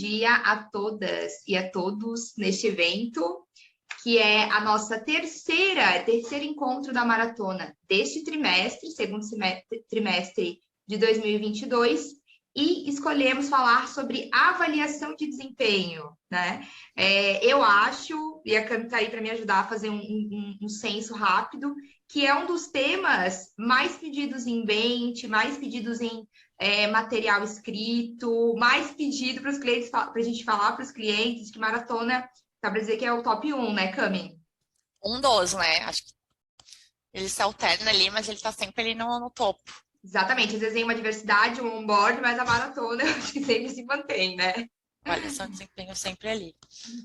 dia a todas e a todos neste evento, que é a nossa terceiro encontro da maratona deste trimestre, segundo trimestre de 2022, e escolhemos falar sobre avaliação de desempenho, né? Eu acho, e a Cami está aí para me ajudar a fazer um censo rápido, que é um dos temas mais pedidos em Bent, mais pedidos em material escrito, mais pedido para os clientes, para a gente falar para os clientes que maratona, dá para dizer que é o top 1, né, Cami? Um dos, né? Acho que ele se alterna ali, mas ele está sempre ali no topo. Exatamente, às vezes tem uma diversidade, um onboard, mas a maratona acho que sempre se mantém, né? Avaliação de desempenho sempre ali.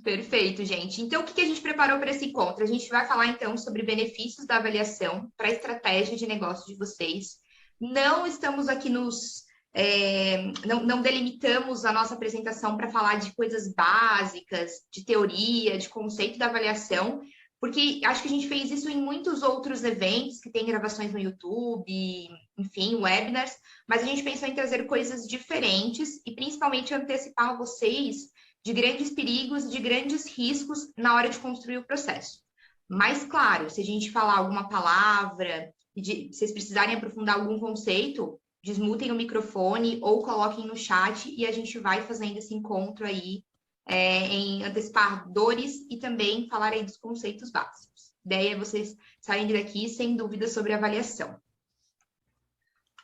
Perfeito, gente. Então, o que a gente preparou para esse encontro? A gente vai falar, então, sobre benefícios da avaliação para a estratégia de negócio de vocês. Não estamos aqui não delimitamos a nossa apresentação para falar de coisas básicas, de teoria, de conceito da avaliação, porque acho que a gente fez isso em muitos outros eventos, que tem gravações no YouTube, enfim, webinars, mas a gente pensou em trazer coisas diferentes e principalmente antecipar vocês de grandes perigos, de grandes riscos na hora de construir o processo. Mas, claro, se a gente falar alguma palavra, se vocês precisarem aprofundar algum conceito, desmutem o microfone ou coloquem no chat e a gente vai fazendo esse encontro aí em antecipar dores e também falar aí dos conceitos básicos. A ideia é vocês saírem daqui sem dúvidas sobre avaliação.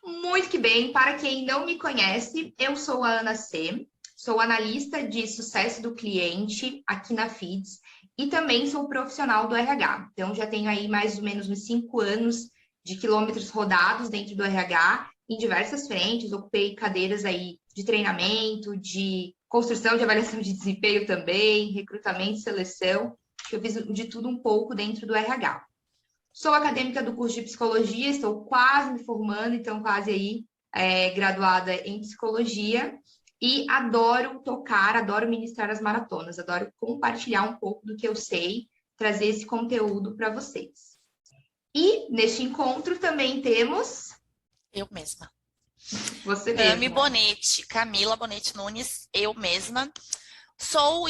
Muito que bem, para quem não me conhece, eu sou a Ana C., sou analista de sucesso do cliente aqui na Feeds e também sou profissional do RH. Então, já tenho aí mais ou menos uns 5 anos de quilômetros rodados dentro do RH, em diversas frentes, ocupei cadeiras aí de treinamento, de construção de avaliação de desempenho também, recrutamento e seleção, eu fiz de tudo um pouco dentro do RH. Sou acadêmica do curso de psicologia, estou quase me formando, então quase aí graduada em psicologia, e adoro tocar, adoro ministrar as maratonas, adoro compartilhar um pouco do que eu sei, trazer esse conteúdo para vocês. E neste encontro também temos... Eu mesma. Você mesma. Camila Bonetti Nunes, eu mesma.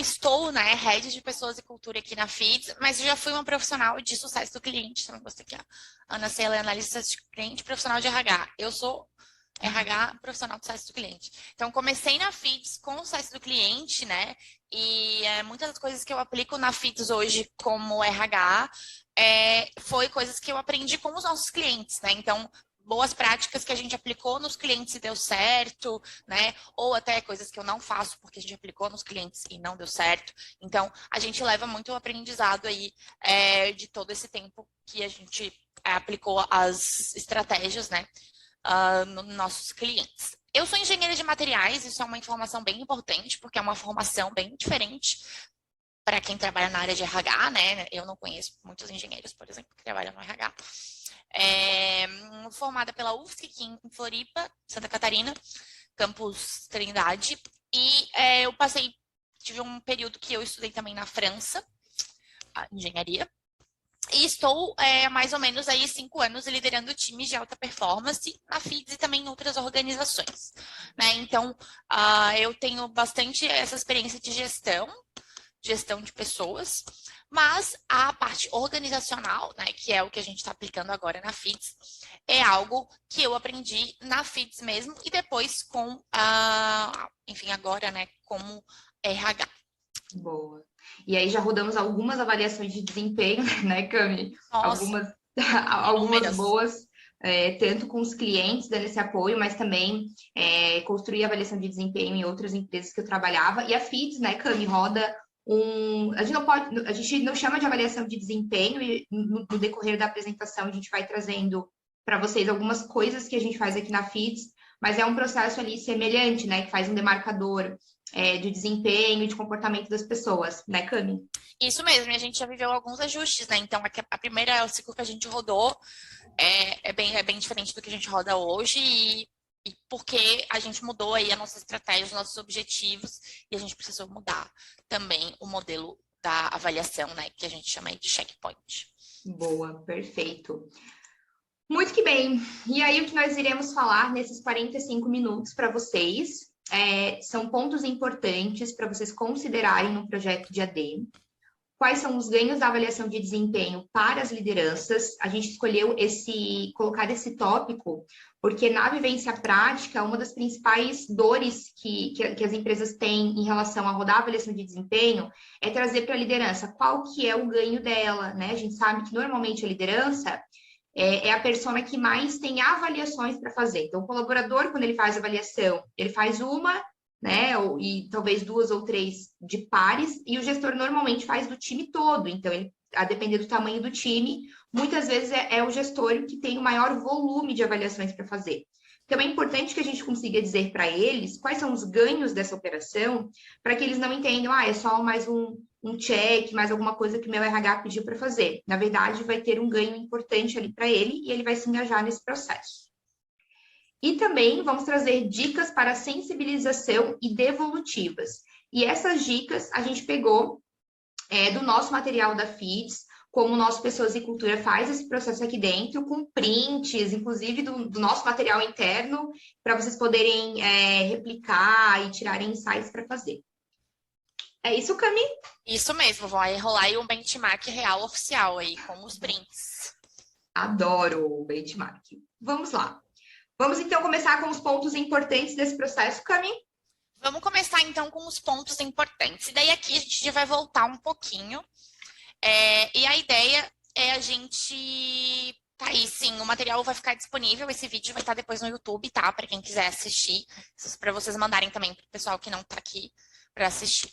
Estou, né, head de pessoas e cultura aqui na Feeds, mas eu já fui uma profissional de sucesso do cliente, também gostei aqui, a Ana Cela é analista de cliente, profissional de RH. Eu sou RH, profissional de sucesso do cliente. Então, comecei na Feeds com o sucesso do cliente, né, e muitas das coisas que eu aplico na Feeds hoje como RH foi coisas que eu aprendi com os nossos clientes, né, então... boas práticas que a gente aplicou nos clientes e deu certo, né? Ou até coisas que eu não faço porque a gente aplicou nos clientes e não deu certo. Então, a gente leva muito o aprendizado aí de todo esse tempo que a gente aplicou as estratégias, né? Nos nossos clientes. Eu sou engenheira de materiais, isso é uma informação bem importante, porque é uma formação bem diferente para quem trabalha na área de RH, né? Eu não conheço muitos engenheiros, por exemplo, que trabalham no RH. Formada pela UFSC, aqui em Floripa, Santa Catarina, campus Trindade. E tive um período que eu estudei também na França, a engenharia. E estou mais ou menos aí 5 anos liderando times de alta performance na Feeds e também em outras organizações, né? Então, eu tenho bastante essa experiência de gestão de pessoas, mas a parte organizacional, né, que é o que a gente está aplicando agora na Feeds, é algo que eu aprendi na Feeds mesmo e depois enfim, agora, né, como RH. Boa. E aí já rodamos algumas avaliações de desempenho, né, Cami? Nossa, algumas boas, tanto com os clientes dando esse apoio, mas também construir avaliação de desempenho em outras empresas que eu trabalhava. E a Feeds, né, Cami, roda a gente não chama de avaliação de desempenho e no decorrer da apresentação a gente vai trazendo para vocês algumas coisas que a gente faz aqui na Feeds, mas é um processo ali semelhante, né, que faz um demarcador de desempenho e de comportamento das pessoas, né, Cami? Isso mesmo, e a gente já viveu alguns ajustes, né? Então, a primeira, o ciclo que a gente rodou é bem diferente do que a gente roda hoje e porque a gente mudou aí a nossa estratégia, os nossos objetivos e a gente precisou mudar também o modelo da avaliação, né? Que a gente chama aí de checkpoint. Boa, perfeito. Muito que bem. E aí, o que nós iremos falar nesses 45 minutos para vocês são pontos importantes para vocês considerarem no projeto de AD. Quais são os ganhos da avaliação de desempenho para as lideranças? A gente escolheu colocar esse tópico porque na vivência prática, uma das principais dores que as empresas têm em relação a rodar a avaliação de desempenho é trazer para a liderança qual que é o ganho dela, né? A gente sabe que normalmente a liderança é a persona que mais tem avaliações para fazer. Então, o colaborador, quando ele faz avaliação, ele faz uma, né? E talvez 2 ou 3 de pares, e o gestor normalmente faz do time todo. Então, a depender do tamanho do time, muitas vezes é o gestor que tem o maior volume de avaliações para fazer. Então, é importante que a gente consiga dizer para eles quais são os ganhos dessa operação, para que eles não entendam, é só mais um check, mais alguma coisa que o meu RH pediu para fazer. Na verdade, vai ter um ganho importante ali para ele e ele vai se engajar nesse processo. E também vamos trazer dicas para sensibilização e devolutivas. E essas dicas a gente pegou do nosso material da FIDS, como o nosso Pessoas e Cultura faz esse processo aqui dentro, com prints, inclusive do nosso material interno, para vocês poderem replicar e tirarem insights para fazer. É isso, Cami? Isso mesmo, vai rolar aí um benchmark real oficial aí, com os prints. Adoro o benchmark. Vamos lá. Vamos, então, começar com os pontos importantes desse processo, Cami? Vamos começar, então, com os pontos importantes. E daí aqui a gente já vai voltar um pouquinho. E a ideia é a gente... Tá aí, sim, o material vai ficar disponível, esse vídeo vai estar depois no YouTube, tá? Para quem quiser assistir, para vocês mandarem também para o pessoal que não está aqui para assistir.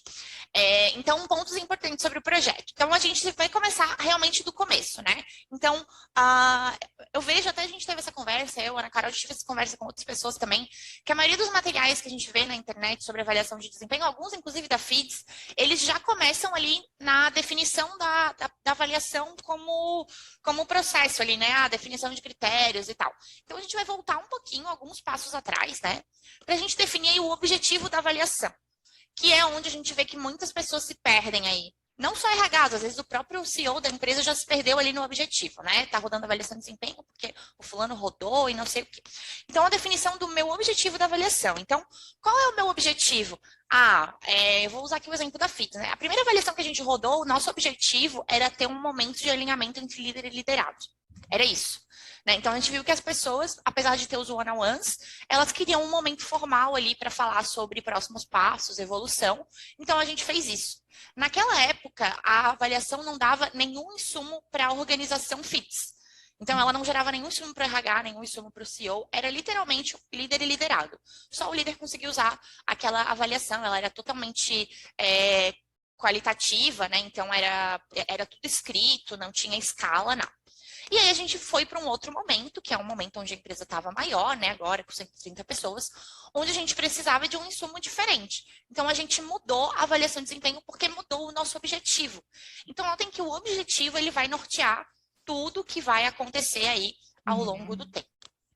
Então, pontos importantes sobre o projeto. Então, a gente vai começar realmente do começo, né? Então, eu vejo, até a gente teve essa conversa, eu, Ana Carol, tive essa conversa com outras pessoas também, que a maioria dos materiais que a gente vê na internet sobre avaliação de desempenho, alguns, inclusive, da FIDS, eles já começam ali na definição da avaliação como processo ali, né? A definição de critérios e tal. Então, a gente vai voltar um pouquinho, alguns passos atrás, né? Para a gente definir aí o objetivo da avaliação, que é onde a gente vê que muitas pessoas se perdem aí. Não só RHs, às vezes o próprio CEO da empresa já se perdeu ali no objetivo, né? Tá rodando avaliação de desempenho porque o fulano rodou e não sei o quê. Então, a definição do meu objetivo da avaliação. Então, qual é o meu objetivo? Eu vou usar aqui o exemplo da FIT, né? A primeira avaliação que a gente rodou, o nosso objetivo era ter um momento de alinhamento entre líder e liderado. Era isso. Né? Então, a gente viu que as pessoas, apesar de ter os one-on-ones, elas queriam um momento formal ali para falar sobre próximos passos, evolução. Então, a gente fez isso. Naquela época, a avaliação não dava nenhum insumo para a organização FITS. Então, ela não gerava nenhum insumo para o RH, nenhum insumo para o CEO. Era literalmente líder e liderado. Só o líder conseguia usar aquela avaliação. Ela era totalmente qualitativa, né? Então, era tudo escrito, não tinha escala, nada. E aí a gente foi para um outro momento, que é um momento onde a empresa estava maior, né? Agora com 130 pessoas, onde a gente precisava de um insumo diferente. Então a gente mudou a avaliação de desempenho porque mudou o nosso objetivo. Então notem que o objetivo ele vai nortear tudo que vai acontecer aí ao longo do tempo.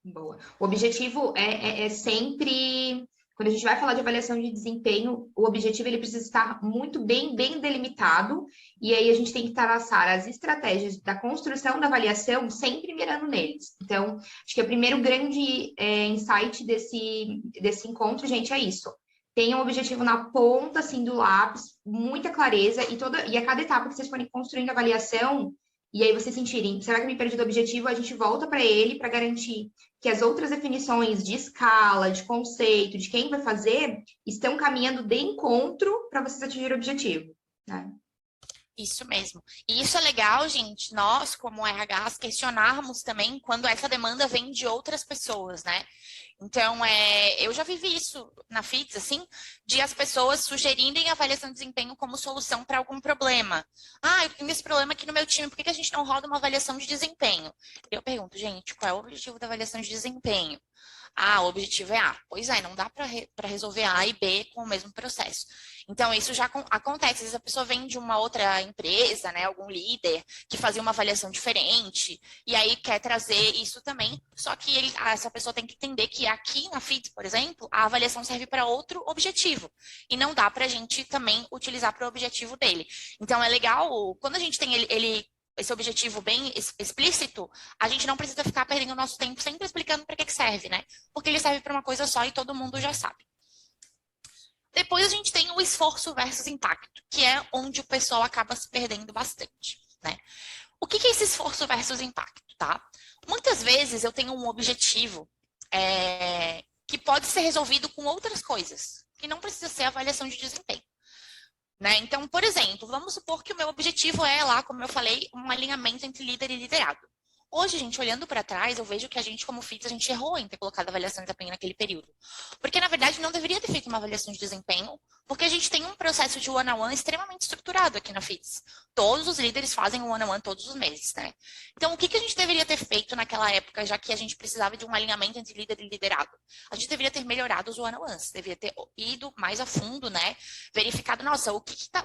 Boa. O objetivo é sempre... Quando a gente vai falar de avaliação de desempenho, o objetivo ele precisa estar muito bem delimitado, e aí a gente tem que traçar as estratégias da construção da avaliação sempre mirando neles. Então, acho que o primeiro grande insight desse encontro, gente, é isso. Tenha um objetivo na ponta, assim, do lápis, muita clareza, e a cada etapa que vocês forem construindo a avaliação, e aí vocês sentirem, será que eu me perdi do objetivo? A gente volta para ele para garantir que as outras definições de escala, de conceito, de quem vai fazer, estão caminhando de encontro para vocês atingirem o objetivo, né? Isso mesmo. E isso é legal, gente, nós, como RHs, questionarmos também quando essa demanda vem de outras pessoas, né? Então, eu já vivi isso na FITS, assim, de as pessoas sugerirem a avaliação de desempenho como solução para algum problema. Eu tenho esse problema aqui no meu time, por que a gente não roda uma avaliação de desempenho? Eu pergunto, gente, qual é o objetivo da avaliação de desempenho? O objetivo é A. Pois é, não dá para resolver A e B com o mesmo processo. Então, isso já acontece. Às vezes a pessoa vem de uma outra empresa, né, algum líder que fazia uma avaliação diferente, e aí quer trazer isso também, só que essa pessoa tem que entender que aqui na FIT, por exemplo, a avaliação serve para outro objetivo, e não dá para a gente também utilizar para o objetivo dele. Então, é legal, quando a gente tem esse objetivo bem explícito, a gente não precisa ficar perdendo o nosso tempo sempre explicando para que serve, né? Porque ele serve para uma coisa só e todo mundo já sabe. depois a gente tem o esforço versus impacto, que é onde o pessoal acaba se perdendo bastante, né? O que é esse esforço versus impacto, tá? Muitas vezes eu tenho um objetivo que pode ser resolvido com outras coisas, que não precisa ser avaliação de desempenho. Né? Então, por exemplo, vamos supor que o meu objetivo é lá, como eu falei, um alinhamento entre líder e liderado. Hoje, gente, olhando para trás, eu vejo que a gente, como FITS, a gente errou em ter colocado a avaliação de desempenho naquele período. Porque, na verdade, não deveria ter feito uma avaliação de desempenho, porque a gente tem um processo de one-on-one extremamente estruturado aqui na FITS. Todos os líderes fazem um one-on-one todos os meses, né? Então, o que a gente deveria ter feito naquela época, já que a gente precisava de um alinhamento entre líder e liderado? A gente deveria ter melhorado os one-on-ones, deveria ter ido mais a fundo, né? Verificado, nossa,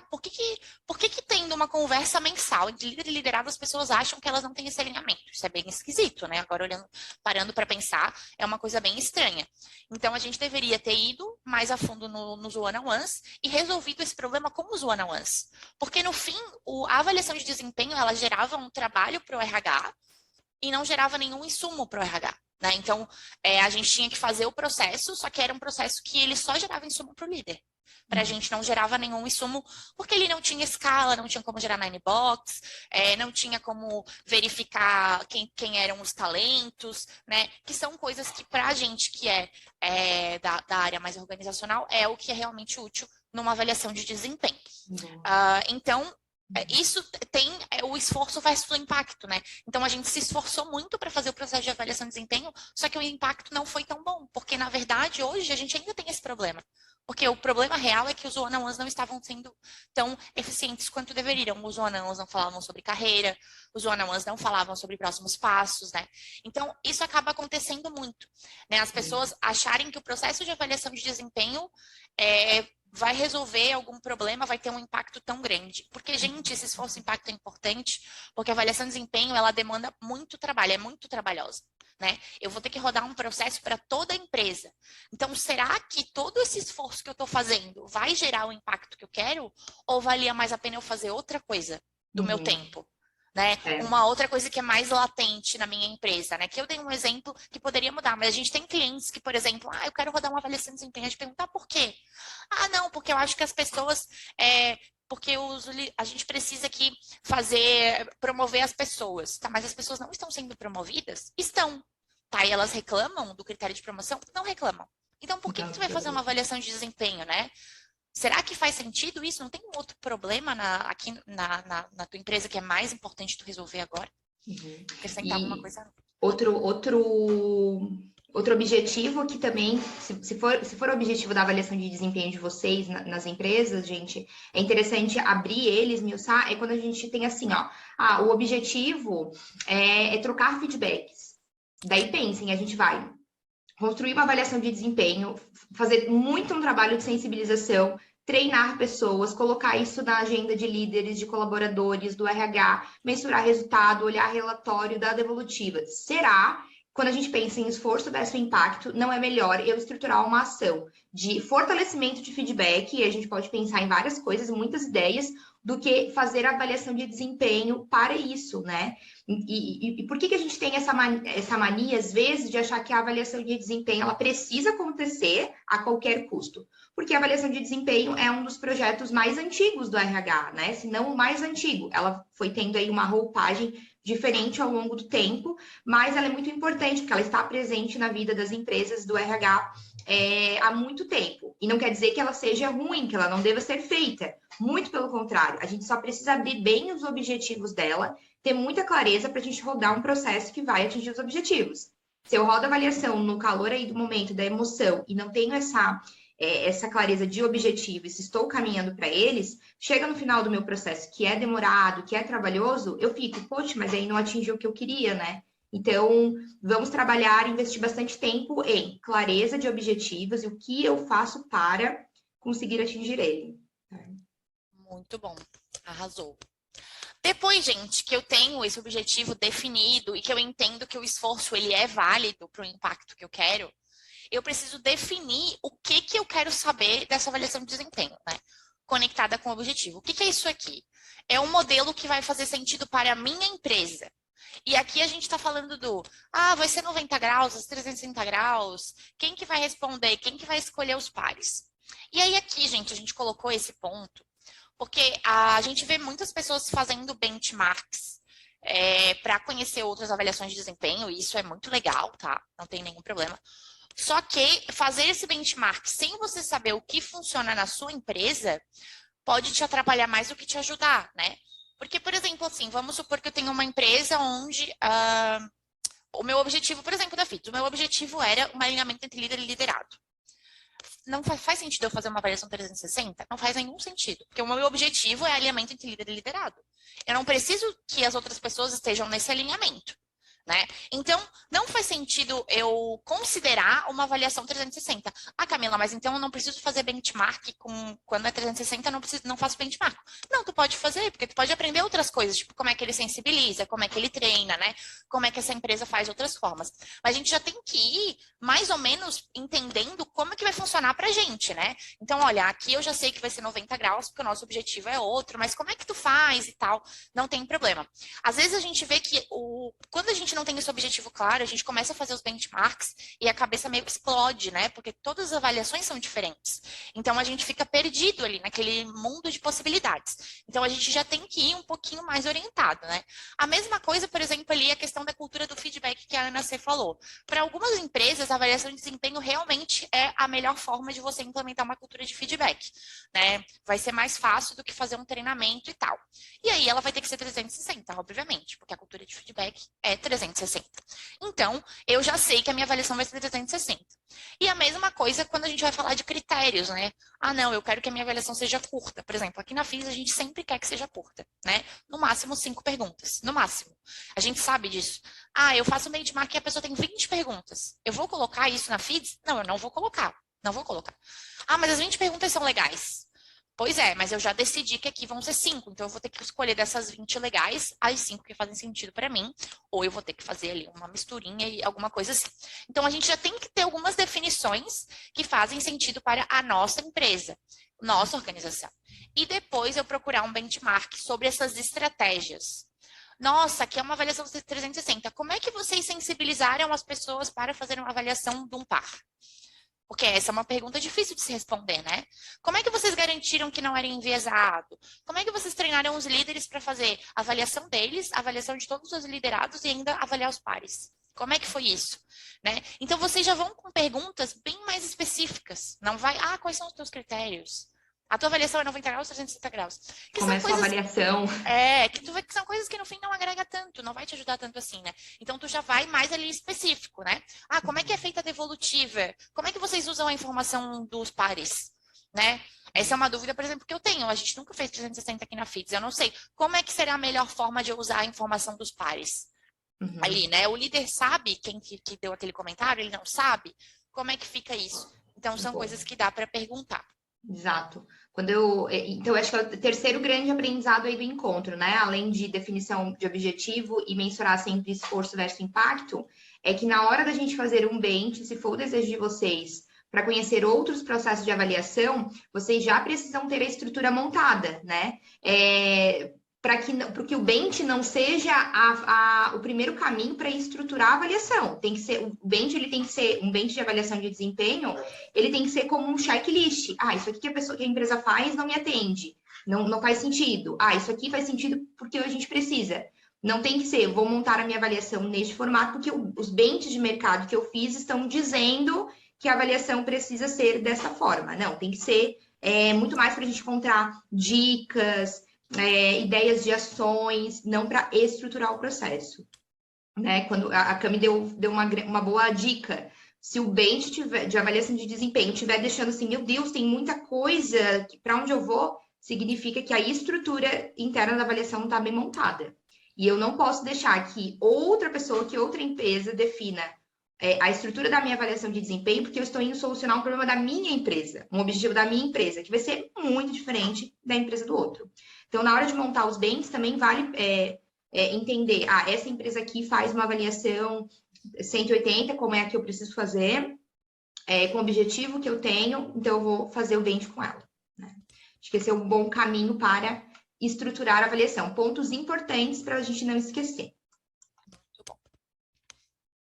por que tendo uma conversa mensal entre líder e liderado, as pessoas acham que elas não têm esse alinhamento? Isso é bem esquisito, né? Agora, parando para pensar, é uma coisa bem estranha. Então, a gente deveria ter ido mais a fundo nos one-on-ones e resolvido esse problema com os one-on-ones. Porque, no fim, a avaliação de desempenho, ela gerava um trabalho para o RH e não gerava nenhum insumo para o RH. Né? Então, a gente tinha que fazer o processo, só que era um processo que ele só gerava insumo para o líder. Para a gente não gerava nenhum insumo, porque ele não tinha escala, não tinha como gerar nine box, não tinha como verificar quem eram os talentos, né? Que são coisas que para a gente que da área mais organizacional é o que é realmente útil numa avaliação de desempenho. Então, isso tem o esforço versus o impacto, né? Então, a gente se esforçou muito para fazer o processo de avaliação de desempenho, só que o impacto não foi tão bom, porque, na verdade, hoje a gente ainda tem esse problema. Porque o problema real é que os one-on-ones não estavam sendo tão eficientes quanto deveriam. Os one-on-ones não falavam sobre carreira, os one-on-ones não falavam sobre próximos passos, né? Então, isso acaba acontecendo muito, né? As pessoas acharem que o processo de avaliação de desempenho vai resolver algum problema, vai ter um impacto tão grande. Porque, gente, esse esforço e impacto é importante, porque a avaliação de desempenho, ela demanda muito trabalho, é muito trabalhosa. Né? Eu vou ter que rodar um processo para toda a empresa. Então, será que todo esse esforço que eu estou fazendo vai gerar o impacto que eu quero? Ou valia mais a pena eu fazer outra coisa do meu tempo? Né? Uma outra coisa que é mais latente na minha empresa, né? Que eu dei um exemplo que poderia mudar, mas a gente tem clientes que, por exemplo, eu quero rodar uma avaliação de desempenho, a gente perguntar por quê? Não, porque eu acho que as pessoas... porque a gente precisa aqui promover as pessoas, tá? Mas as pessoas não estão sendo promovidas? Estão, tá? E elas reclamam do critério de promoção? Não reclamam. Então, por que tu vai fazer uma avaliação de desempenho, né? Será que faz sentido isso? Não tem um outro problema aqui na tua empresa que é mais importante tu resolver agora? Acrescentar alguma coisa? Outro objetivo que também, se for o objetivo da avaliação de desempenho de vocês nas empresas, gente, é interessante abrir eles, miuçar, é quando a gente tem assim, o objetivo é trocar feedbacks. Daí pensem, a gente vai construir uma avaliação de desempenho, fazer muito um trabalho de sensibilização, treinar pessoas, colocar isso na agenda de líderes, de colaboradores, do RH, mensurar resultado, olhar relatório da devolutiva. Será, quando a gente pensa em esforço versus impacto, não é melhor eu estruturar uma ação de fortalecimento de feedback, e a gente pode pensar em várias coisas, muitas ideias, do que fazer a avaliação de desempenho para isso, né? E por que a gente tem essa mania, às vezes, de achar que a avaliação de desempenho ela precisa acontecer a qualquer custo? Porque a avaliação de desempenho é um dos projetos mais antigos do RH, né? Se não o mais antigo. Ela foi tendo aí uma roupagem diferente ao longo do tempo, mas ela é muito importante, porque ela está presente na vida das empresas do RH há muito tempo. E não quer dizer que ela seja ruim, que ela não deva ser feita. Muito pelo contrário, a gente só precisa abrir bem os objetivos dela, ter muita clareza para a gente rodar um processo que vai atingir os objetivos. Se eu rodo a avaliação no calor aí do momento, da emoção, e não tenho essa clareza de objetivo, e se estou caminhando para eles, chega no final do meu processo, que é demorado, que é trabalhoso, eu fico, poxa, mas aí não atingiu o que eu queria, né? Então, vamos trabalhar, investir bastante tempo em clareza de objetivos e o que eu faço para conseguir atingir ele. Muito bom, arrasou. Depois, gente, que eu tenho esse objetivo definido e que eu entendo que o esforço ele é válido para o impacto que eu quero, eu preciso definir o que eu quero saber dessa avaliação de desempenho, né? Conectada com o objetivo. O que é isso aqui? É um modelo que vai fazer sentido para a minha empresa. E aqui a gente está falando vai ser 90 graus, 360 graus, quem que vai responder, quem que vai escolher os pares? E aí aqui, gente, a gente colocou esse ponto, porque a gente vê muitas pessoas fazendo benchmarks para conhecer outras avaliações de desempenho, e isso é muito legal, tá? Não tem nenhum problema. Só que fazer esse benchmark sem você saber o que funciona na sua empresa pode te atrapalhar mais do que te ajudar, né? Porque, por exemplo, assim, vamos supor que eu tenho uma empresa onde o meu objetivo, por exemplo, da FIT, o meu objetivo era um alinhamento entre líder e liderado. Não faz sentido eu fazer uma avaliação 360? Não faz nenhum sentido, porque o meu objetivo é alinhamento entre líder e liderado. Eu não preciso que as outras pessoas estejam nesse alinhamento, né? Então, não faz sentido eu considerar uma avaliação 360. Ah, Camila, mas então eu não preciso fazer benchmark quando é 360, não faço benchmark. Não, tu pode fazer, porque tu pode aprender outras coisas, tipo como é que ele sensibiliza, como é que ele treina, né? Como é que essa empresa faz outras formas. Mas a gente já tem que ir mais ou menos entendendo como é que vai funcionar pra gente, né? Então, olha, aqui eu já sei que vai ser 90 graus, porque o nosso objetivo é outro, mas como é que tu faz e tal? Não tem problema. Às vezes a gente vê que quando a gente não tem esse objetivo claro, a gente começa a fazer os benchmarks e a cabeça meio que explode, né? Porque todas as avaliações são diferentes. Então, a gente fica perdido ali naquele mundo de possibilidades. Então, a gente já tem que ir um pouquinho mais orientado, né? A mesma coisa, por exemplo, ali a questão da cultura do feedback que a Ana C falou. Para algumas empresas, a avaliação de desempenho realmente é a melhor forma de você implementar uma cultura de feedback, né? Vai ser mais fácil do que fazer um treinamento e tal. E aí, ela vai ter que ser 360, obviamente, porque a cultura de feedback é 360. Então, eu já sei que a minha avaliação vai ser 360. E a mesma coisa quando a gente vai falar de critérios, né? Ah, não, eu quero que a minha avaliação seja curta. Por exemplo, aqui na FIS a gente sempre quer que seja curta, né? No máximo 5 perguntas, no máximo. A gente sabe disso. Ah, eu faço um benchmark e a pessoa tem 20 perguntas. Eu vou colocar isso na FIDS? Não, eu não vou colocar. Não vou colocar. Ah, mas as 20 perguntas são legais. Pois é, mas eu já decidi que aqui vão ser 5, então eu vou ter que escolher dessas 20 legais, as 5 que fazem sentido para mim, ou eu vou ter que fazer ali uma misturinha e alguma coisa assim. Então a gente já tem que ter algumas definições que fazem sentido para a nossa empresa, nossa organização. E depois eu procurar um benchmark sobre essas estratégias. Nossa, aqui é uma avaliação 360. Como é que vocês sensibilizaram as pessoas para fazer uma avaliação de um par? Porque essa é uma pergunta difícil de se responder, né? Como é que vocês garantiram que não era enviesado? Como é que vocês treinaram os líderes para fazer a avaliação deles, a avaliação de todos os liderados e ainda avaliar os pares? Como é que foi isso? Né? Então, vocês já vão com perguntas bem mais específicas. Não vai, quais são os teus critérios? A tua avaliação é 90 graus, 360 graus. Que Como é a sua avaliação? Que tu vê que são coisas que no fim não agrega tanto, não vai te ajudar tanto assim, né? Então tu já vai mais ali específico, né? Ah, como é que é feita a devolutiva? Como é que vocês usam a informação dos pares, né? Essa é uma dúvida, por exemplo, que eu tenho. A gente nunca fez 360 aqui na FITS. Eu não sei como é que será a melhor forma de eu usar a informação dos pares. Ali, né? O líder sabe quem que deu aquele comentário, ele não sabe? Como é que fica isso? Então são coisas que dá para perguntar. Exato. Então, acho que é o terceiro grande aprendizado aí do encontro, né? Além de definição de objetivo e mensurar sempre esforço versus impacto, é que na hora da gente fazer um bench, se for o desejo de vocês, para conhecer outros processos de avaliação, vocês já precisam ter a estrutura montada, né? Para que o bench não seja o primeiro caminho para estruturar a avaliação. Tem que ser, o bench ele tem que ser um bench de avaliação de desempenho, ele tem que ser como um checklist. Isso aqui que a empresa faz não me atende, não faz sentido. Isso aqui faz sentido porque a gente precisa. Não tem que ser, vou montar a minha avaliação neste formato, porque os benches de mercado que eu fiz estão dizendo que a avaliação precisa ser dessa forma. Não, tem que ser muito mais para a gente encontrar dicas, ideias de ações, não para estruturar o processo. Né? Quando a Cami deu uma boa dica, se o bench de avaliação de desempenho estiver deixando assim, meu Deus, tem muita coisa, para onde eu vou, significa que a estrutura interna da avaliação não está bem montada. E eu não posso deixar que outra pessoa, que outra empresa defina a estrutura da minha avaliação de desempenho, porque eu estou indo solucionar um problema da minha empresa, um objetivo da minha empresa, que vai ser muito diferente da empresa do outro. Então, na hora de montar os bens, também vale entender, essa empresa aqui faz uma avaliação 180, como é a que eu preciso fazer, com o objetivo que eu tenho, então eu vou fazer o bench com ela. Né? Acho que esse é um bom caminho para estruturar a avaliação. Pontos importantes para a gente não esquecer. Muito bom.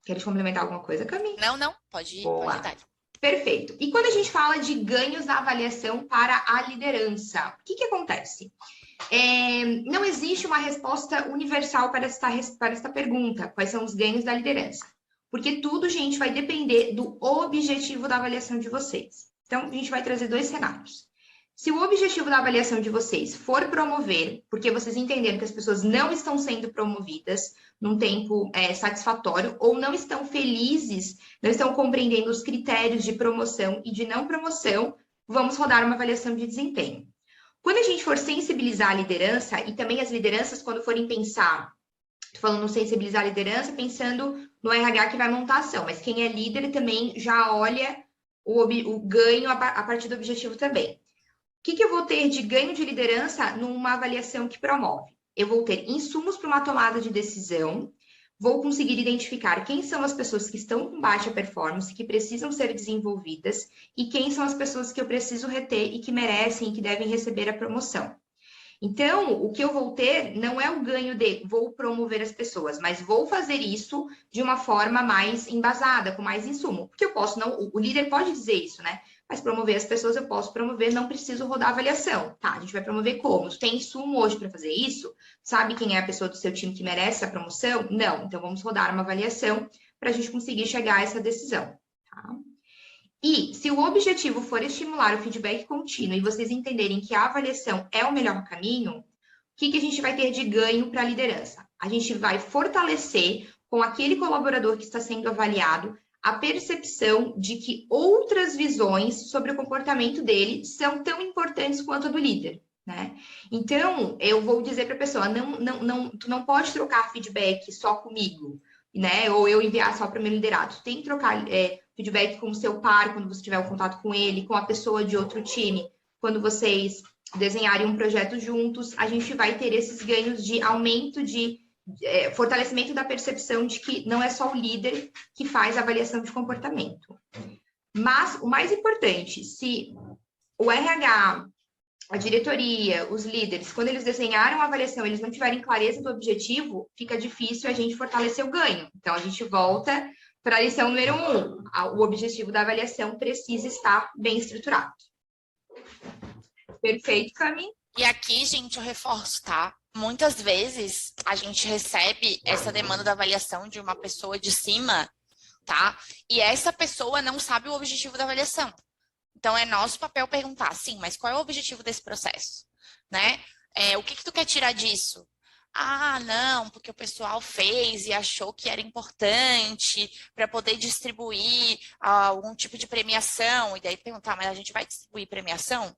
Queres complementar alguma coisa, Cami? Não, pode dar. Perfeito. E quando a gente fala de ganhos na avaliação para a liderança, o que acontece? Não existe uma resposta universal para esta pergunta. Quais são os ganhos da liderança? Porque tudo, gente, vai depender do objetivo da avaliação de vocês. Então, a gente vai trazer 2 cenários. Se o objetivo da avaliação de vocês for promover, porque vocês entenderam que as pessoas não estão sendo promovidas num tempo satisfatório, ou não estão felizes, não estão compreendendo os critérios de promoção e de não promoção, vamos rodar uma avaliação de desempenho. Quando a gente for sensibilizar a liderança, e também as lideranças, quando forem pensar, estou falando sensibilizar a liderança, pensando no RH que vai montar a ação, mas quem é líder também já olha o ganho a partir do objetivo também. O que eu vou ter de ganho de liderança numa avaliação que promove? Eu vou ter insumos para uma tomada de decisão, vou conseguir identificar quem são as pessoas que estão com baixa performance, que precisam ser desenvolvidas, e quem são as pessoas que eu preciso reter e que merecem e que devem receber a promoção. Então, o que eu vou ter não é o ganho de vou promover as pessoas, mas vou fazer isso de uma forma mais embasada, com mais insumo. Porque eu posso não, o líder pode dizer isso, né? Mas promover as pessoas eu posso promover, não preciso rodar avaliação. Tá, a gente vai promover como? Tu tem insumo hoje para fazer isso? Sabe quem é a pessoa do seu time que merece a promoção? Não. Então vamos rodar uma avaliação para a gente conseguir chegar a essa decisão. Tá? E se o objetivo for estimular o feedback contínuo e vocês entenderem que a avaliação é o melhor caminho, o que a gente vai ter de ganho para a liderança? A gente vai fortalecer com aquele colaborador que está sendo avaliado a percepção de que outras visões sobre o comportamento dele são tão importantes quanto a do líder, né? Então, eu vou dizer para a pessoa, tu não pode trocar feedback só comigo, né? Ou eu enviar só para o meu liderado. Tu tem que trocar feedback com o seu par, quando você tiver o contato com ele, com a pessoa de outro time, quando vocês desenharem um projeto juntos, a gente vai ter esses ganhos de aumento de fortalecimento da percepção de que não é só o líder que faz a avaliação de comportamento. Mas o mais importante, se o RH, a diretoria, os líderes, quando eles desenharam a avaliação, eles não tiverem clareza do objetivo, fica difícil a gente fortalecer o ganho. Então, a gente volta para a lição número 1. O objetivo da avaliação precisa estar bem estruturado. Perfeito, Cami? E aqui, gente, eu reforço, tá? Muitas vezes a gente recebe essa demanda da avaliação de uma pessoa de cima, tá? E essa pessoa não sabe o objetivo da avaliação. Então, é nosso papel perguntar, sim, mas qual é o objetivo desse processo? Né? O que tu quer tirar disso? Ah, não, porque o pessoal fez e achou que era importante para poder distribuir algum tipo de premiação. E daí perguntar, mas a gente vai distribuir premiação?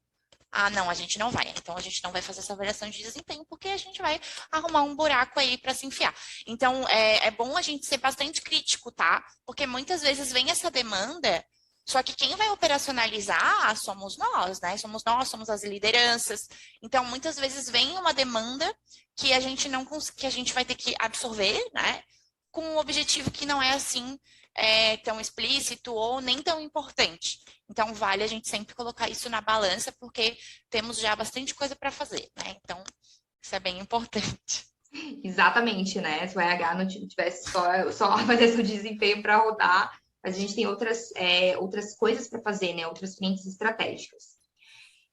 Ah, não, a gente não vai. Então, a gente não vai fazer essa avaliação de desempenho porque a gente vai arrumar um buraco aí para se enfiar. Então, é bom a gente ser bastante crítico, tá? Porque muitas vezes vem essa demanda, só que quem vai operacionalizar somos nós, né? Somos nós, somos as lideranças. Então, muitas vezes vem uma demanda que a gente não que a gente vai ter que absorver, né? Com um objetivo que não é assim tão explícito ou nem tão importante. Então, vale a gente sempre colocar isso na balança, porque temos já bastante coisa para fazer, né? Então, isso é bem importante. Exatamente, né? Se o RH não tivesse só a avaliação de desempenho para rodar, a gente tem outras coisas para fazer, né? Outras frentes estratégicas.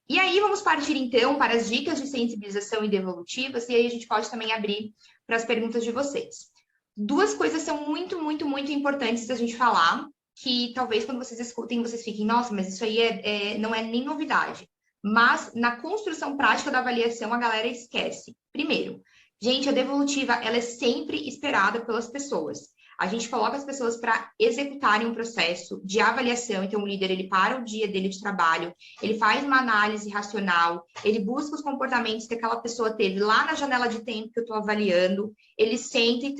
E aí, vamos partir, então, para as dicas de sensibilização e devolutivas, e aí a gente pode também abrir para as perguntas de vocês. 2 coisas são muito, muito, muito importantes da gente falar, que talvez quando vocês escutem, vocês fiquem, nossa, mas isso aí não é nem novidade. Mas na construção prática da avaliação, a galera esquece. Primeiro, gente, a devolutiva, ela é sempre esperada pelas pessoas. A gente coloca as pessoas para executarem um processo de avaliação. Então, o líder, ele para o dia dele de trabalho, ele faz uma análise racional, ele busca os comportamentos que aquela pessoa teve lá na janela de tempo que eu estou avaliando, ele senta e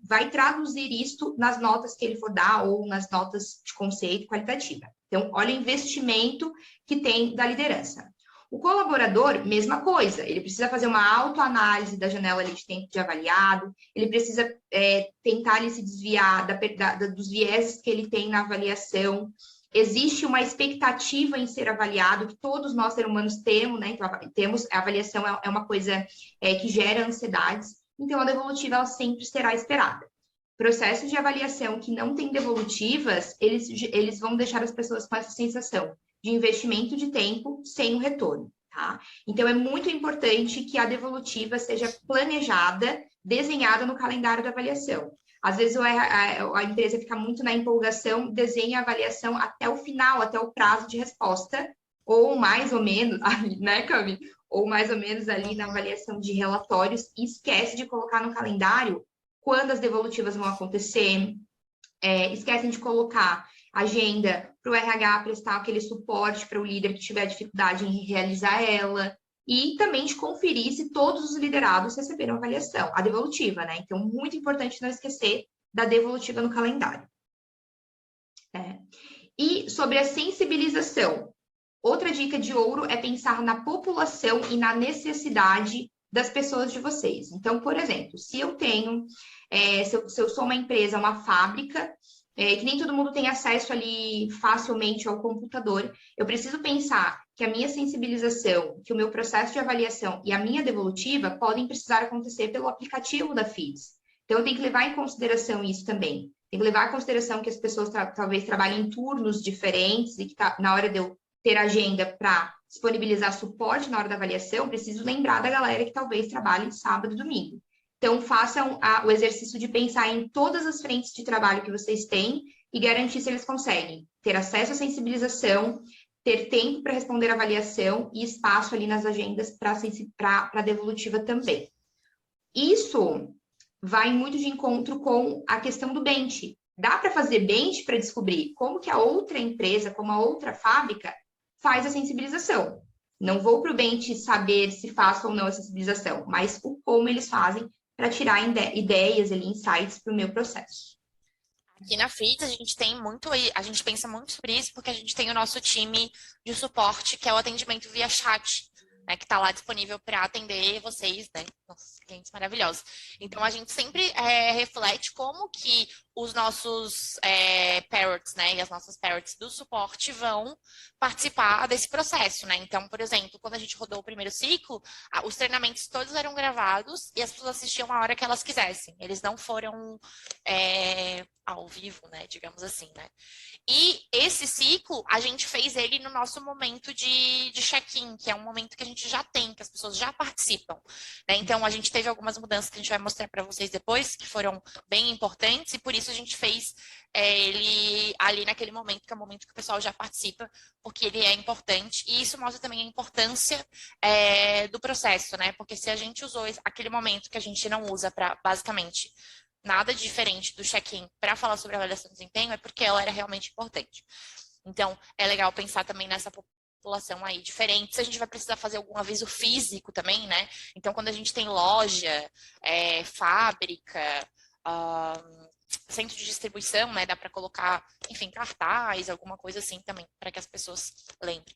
vai traduzir isto nas notas que ele for dar ou nas notas de conceito qualitativa. Então, olha o investimento que tem da liderança. O colaborador, mesma coisa, ele precisa fazer uma autoanálise da janela de tempo de avaliado, ele precisa tentar ali, se desviar dos vieses que ele tem na avaliação. Existe uma expectativa em ser avaliado, que todos nós, seres humanos, temos, né? Então, a avaliação é uma coisa que gera ansiedades, então a devolutiva ela sempre será esperada. Processos de avaliação que não têm devolutivas, eles vão deixar as pessoas com essa sensação de investimento de tempo sem o retorno, tá? Então, é muito importante que a devolutiva seja planejada, desenhada no calendário da avaliação. Às vezes, a empresa fica muito na empolgação, desenha a avaliação até o final, até o prazo de resposta, ou mais ou menos, né, Cami? Ou mais ou menos ali na avaliação de relatórios, e esquece de colocar no calendário quando as devolutivas vão acontecer, esquecem de colocar agenda para o RH prestar aquele suporte para o líder que tiver dificuldade em realizar ela, e também de conferir se todos os liderados receberam avaliação, a devolutiva, né? Então, muito importante não esquecer da devolutiva no calendário. E sobre a sensibilização, outra dica de ouro é pensar na população e na necessidade das pessoas de vocês. Então, por exemplo, se eu tenho, se eu sou uma empresa, uma fábrica, que nem todo mundo tem acesso ali facilmente ao computador, eu preciso pensar que a minha sensibilização, que o meu processo de avaliação e a minha devolutiva podem precisar acontecer pelo aplicativo da FIDS. Então, eu tenho que levar em consideração isso também. Tem que levar em consideração que as pessoas talvez trabalhem em turnos diferentes e que na hora de eu ter agenda para disponibilizar suporte na hora da avaliação, preciso lembrar da galera que talvez trabalhe sábado e domingo. Então, façam o exercício de pensar em todas as frentes de trabalho que vocês têm e garantir se eles conseguem ter acesso à sensibilização, ter tempo para responder a avaliação e espaço ali nas agendas para a devolutiva também. Isso vai muito de encontro com a questão do bench. Dá para fazer bench para descobrir como que a outra empresa, como a outra fábrica, faz a sensibilização. Não vou para o bench saber se faço ou não a sensibilização, mas o como eles fazem para tirar ideias, ali, insights para o meu processo. Aqui na FIDS a gente pensa muito sobre isso porque a gente tem o nosso time de suporte, que é o atendimento via chat, né, que está lá disponível para atender vocês, né, nossos clientes maravilhosos. Então, a gente sempre reflete como que os nossos parrots, né, e as nossas parrots do suporte vão participar desse processo, né? Então, por exemplo, quando a gente rodou o primeiro ciclo, os treinamentos todos eram gravados e as pessoas assistiam a hora que elas quisessem. Eles não foram ao vivo, né, digamos assim, né? E esse ciclo, a gente fez ele no nosso momento de check-in, que é um momento que a gente já tem, que as pessoas já participam, né? Então, a gente teve algumas mudanças que a gente vai mostrar para vocês depois, que foram bem importantes, e por isso a gente fez ele ali naquele momento, que é o momento que o pessoal já participa, porque ele é importante. E isso mostra também a importância do processo, né? Porque se a gente usou aquele momento que a gente não usa para, basicamente, nada diferente do check-in para falar sobre a avaliação de desempenho, é porque ela era realmente importante. Então, é legal pensar também nessa população aí diferente. Se a gente vai precisar fazer algum aviso físico também, né? Então, quando a gente tem loja, fábrica, centro de distribuição, né? Dá para colocar, enfim, cartaz, alguma coisa assim também, para que as pessoas lembrem.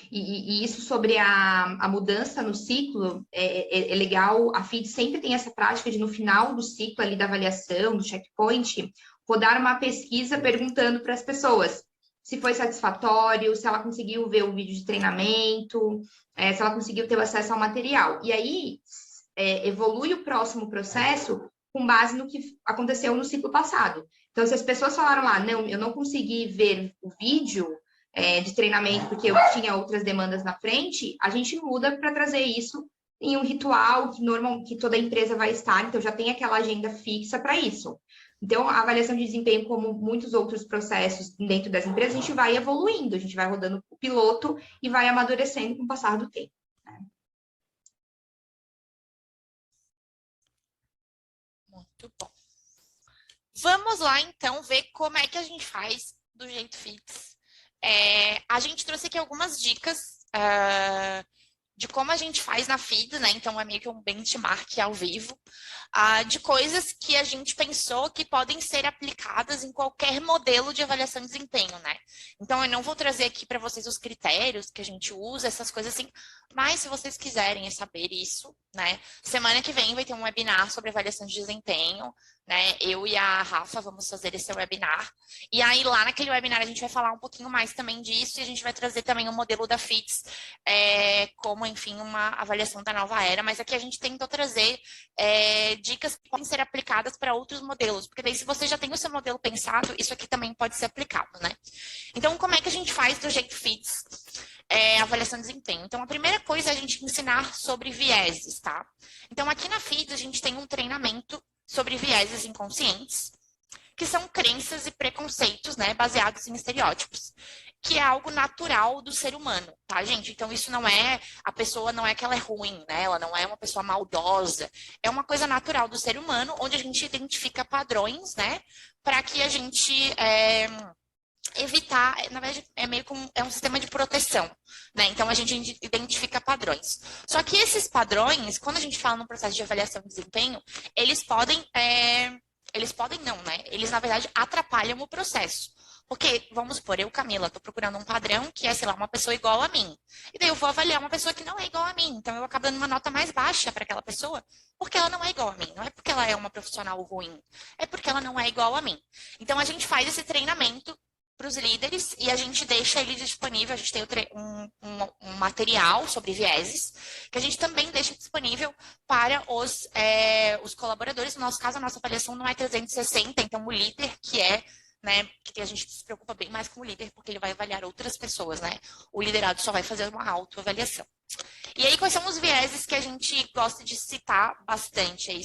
E isso sobre a mudança no ciclo, é legal, a FIDS sempre tem essa prática de, no final do ciclo ali da avaliação, do checkpoint, rodar uma pesquisa perguntando para as pessoas se foi satisfatório, se ela conseguiu ver o vídeo de treinamento, se ela conseguiu ter acesso ao material. E aí, evolui o próximo processo com base no que aconteceu no ciclo passado. Então, se as pessoas falaram lá, não, eu não consegui ver o vídeo de treinamento porque eu tinha outras demandas na frente, a gente muda para trazer isso em um ritual que toda empresa vai estar, então já tem aquela agenda fixa para isso. Então, a avaliação de desempenho, como muitos outros processos dentro das empresas, a gente vai evoluindo, a gente vai rodando o piloto e vai amadurecendo com o passar do tempo. Muito bom. Vamos lá, então, ver como é que a gente faz do jeito FIDS. A gente trouxe aqui algumas dicas de como a gente faz na FIDS, né? Então, é meio que um benchmark ao vivo, de coisas que a gente pensou que podem ser aplicadas em qualquer modelo de avaliação de desempenho, né? Então, eu não vou trazer aqui para vocês os critérios que a gente usa, essas coisas assim, mas se vocês quiserem saber isso, né? Semana que vem vai ter um webinar sobre avaliação de desempenho, né? Eu e a Rafa vamos fazer esse webinar. E aí, lá naquele webinar, a gente vai falar um pouquinho mais também disso e a gente vai trazer também um modelo da FITS como, enfim, uma avaliação da nova era. Mas aqui a gente tentou trazer dicas que podem ser aplicadas para outros modelos, porque daí se você já tem o seu modelo pensado, isso aqui também pode ser aplicado, né? Então, como é que a gente faz do jeito FITS avaliação de desempenho? Então, a primeira coisa é a gente ensinar sobre vieses, tá? Então, aqui na FITS, a gente tem um treinamento sobre vieses inconscientes, que são crenças e preconceitos, né, baseados em estereótipos, que é algo natural do ser humano, tá, gente? Então, isso não é, a pessoa não é que ela é ruim, né? Ela não é uma pessoa maldosa. É uma coisa natural do ser humano, onde a gente identifica padrões, né, para que a gente evitar, na verdade, é meio como um sistema de proteção, né? Então a gente identifica padrões. Só que esses padrões, quando a gente fala no processo de avaliação de desempenho, eles podem não, né? Eles, na verdade, atrapalham o processo. Porque, vamos supor, eu, Camila, estou procurando um padrão que é, sei lá, uma pessoa igual a mim. E daí eu vou avaliar uma pessoa que não é igual a mim. Então eu acabo dando uma nota mais baixa para aquela pessoa, porque ela não é igual a mim. Não é porque ela é uma profissional ruim, é porque ela não é igual a mim. Então a gente faz esse treinamento para os líderes e a gente deixa ele disponível. A gente tem um material sobre vieses que a gente também deixa disponível para os colaboradores. No nosso caso, a nossa avaliação não é 360, então o líder né, que a gente se preocupa bem mais com o líder, porque ele vai avaliar outras pessoas, né? O liderado só vai fazer uma autoavaliação. E aí, quais são os vieses que a gente gosta de citar bastante aí,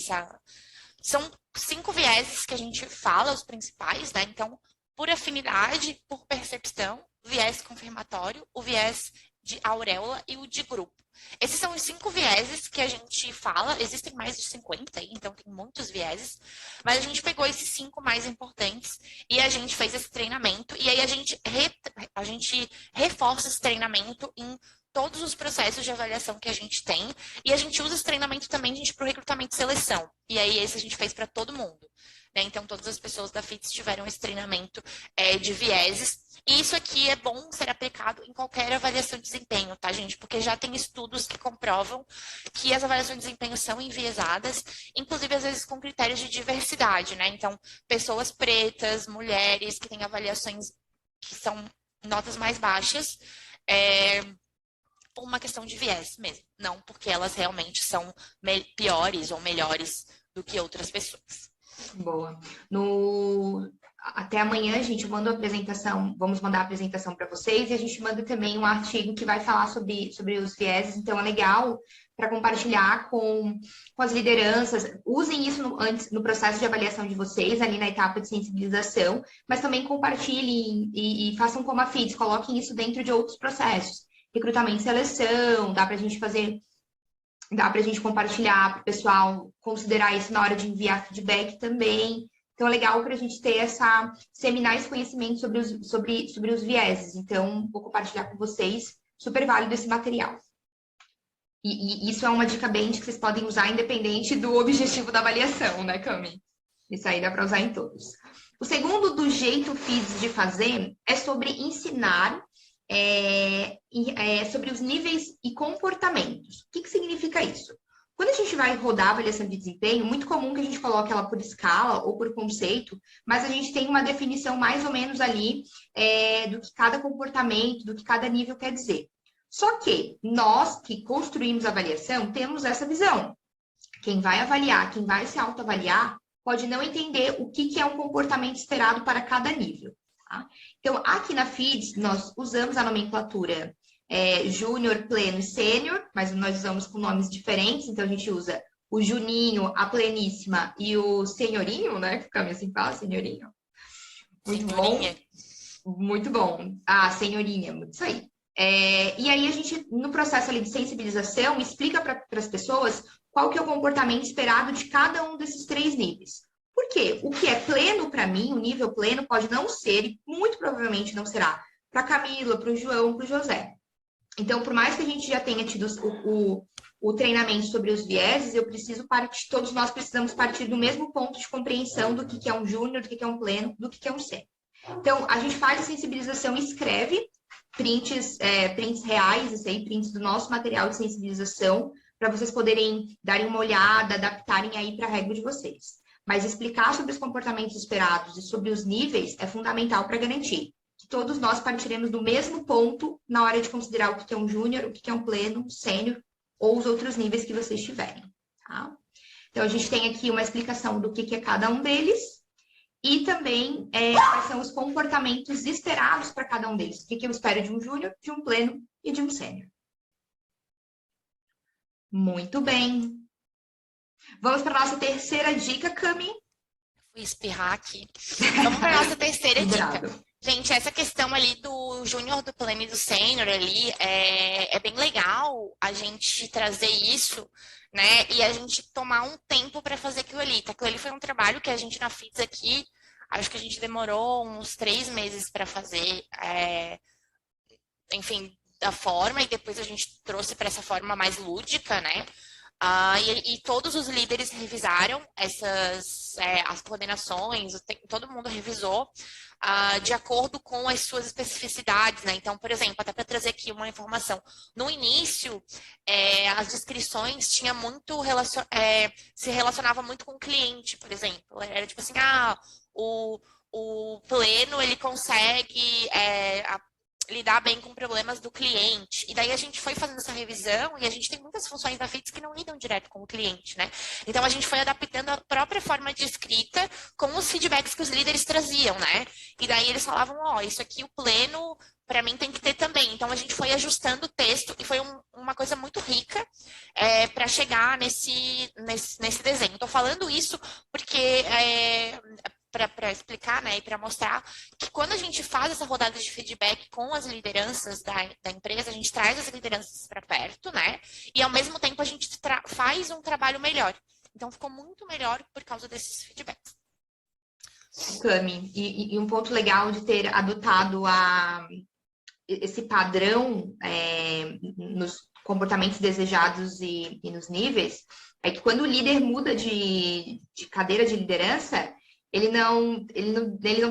São 5 vieses que a gente fala, os principais, né? Então, por afinidade, por percepção, viés confirmatório, o viés de auréola e o de grupo. Esses são os 5 vieses que a gente fala, existem mais de 50 aí, então tem muitos vieses, mas a gente pegou esses 5 mais importantes e a gente fez esse treinamento, e aí a gente reforça esse treinamento em todos os processos de avaliação que a gente tem, e a gente usa esse treinamento também, gente, para o recrutamento e seleção, e aí esse a gente fez para todo mundo. Então, todas as pessoas da FITS tiveram esse treinamento de vieses. E isso aqui é bom ser aplicado em qualquer avaliação de desempenho, tá, gente? Porque já tem estudos que comprovam que as avaliações de desempenho são enviesadas, inclusive, às vezes, com critérios de diversidade, né? Então, pessoas pretas, mulheres, que têm avaliações que são notas mais baixas, por uma questão de viés mesmo. Não porque elas realmente são piores ou melhores do que outras pessoas. Boa. Até amanhã a gente manda a apresentação, vamos mandar a apresentação para vocês, e a gente manda também um artigo que vai falar sobre os vieses, então é legal para compartilhar com as lideranças. Usem isso antes no processo de avaliação de vocês, ali na etapa de sensibilização, mas também compartilhem e façam como a FITS, coloquem isso dentro de outros processos. Recrutamento e seleção, dá para a gente compartilhar para o pessoal, considerar isso na hora de enviar feedback também. Então, é legal para a gente ter disseminar esse conhecimento sobre os vieses. Então, vou compartilhar com vocês, super válido esse material. E isso é uma dica bem que vocês podem usar independente do objetivo da avaliação, né, Cami? Isso aí dá para usar em todos. O segundo do jeito FITS de fazer é sobre ensinar sobre os níveis e comportamentos. O que significa isso? Quando a gente vai rodar a avaliação de desempenho, muito comum que a gente coloque ela por escala ou por conceito, mas a gente tem uma definição mais ou menos ali do que cada comportamento, do que cada nível quer dizer. Só que nós que construímos a avaliação temos essa visão. Quem vai avaliar, quem vai se autoavaliar, pode não entender o que é um comportamento esperado para cada nível. Tá? Então, aqui na FITS, nós usamos a nomenclatura júnior, pleno e sênior, mas nós usamos com nomes diferentes, então a gente usa o juninho, a pleníssima e o senhorinho, né? Fica assim, fala, senhorinho. Muito senhorinha. Bom. Muito bom. Ah, senhorinha, isso aí. E aí a gente, no processo ali de sensibilização, explica para as pessoas qual que é o comportamento esperado de cada um desses 3 níveis. Por quê? O que é pleno para mim, o nível pleno, pode não ser, e muito provavelmente não será, para a Camila, para o João, para o José. Então, por mais que a gente já tenha tido o treinamento sobre os vieses, todos nós precisamos partir do mesmo ponto de compreensão do que é um júnior, do que é um pleno, do que é um sênior. Então, a gente faz a sensibilização e escreve prints reais, prints do nosso material de sensibilização, para vocês poderem darem uma olhada, adaptarem aí para a régua de vocês. Mas explicar sobre os comportamentos esperados e sobre os níveis é fundamental para garantir que todos nós partiremos do mesmo ponto na hora de considerar o que é um júnior, o que é um pleno, sênior ou os outros níveis que vocês tiverem, tá? Então, a gente tem aqui uma explicação do que é cada um deles e também quais são os comportamentos esperados para cada um deles. O que eu espero de um júnior, de um pleno e de um sênior. Muito bem. Vamos para a nossa terceira dica, Cami. Fui espirrar aqui. Vamos para a nossa terceira dica. Gente, essa questão ali do júnior, do pleno e do sênior ali, é bem legal a gente trazer isso, né? E a gente tomar um tempo para fazer aquilo ali. Tá? Aquilo ali foi um trabalho que a gente na FITS aqui, acho que a gente demorou uns 3 meses para fazer, enfim, da forma, e depois a gente trouxe para essa forma mais lúdica, né? E todos os líderes revisaram as coordenações, todo mundo revisou de acordo com as suas especificidades, né? Então, por exemplo, até para trazer aqui uma informação, no início, as descrições tinha muito se relacionava muito com o cliente, por exemplo. Era tipo assim, o pleno ele consegue lidar bem com problemas do cliente. E daí a gente foi fazendo essa revisão e a gente tem muitas funções da FITS que não lidam direto com o cliente, né? Então a gente foi adaptando a própria forma de escrita com os feedbacks que os líderes traziam, né? E daí eles falavam, isso aqui o pleno para mim tem que ter também. Então a gente foi ajustando o texto e foi uma coisa muito rica para chegar nesse desenho. Estou falando isso porque para explicar, né, e para mostrar que quando a gente faz essa rodada de feedback com as lideranças da empresa, a gente traz as lideranças para perto, né, e ao mesmo tempo a gente faz um trabalho melhor. Então ficou muito melhor por causa desses feedbacks. Cami, e um ponto legal de ter adotado esse padrão nos comportamentos desejados e nos níveis, é que quando o líder muda de cadeira de liderança, ele não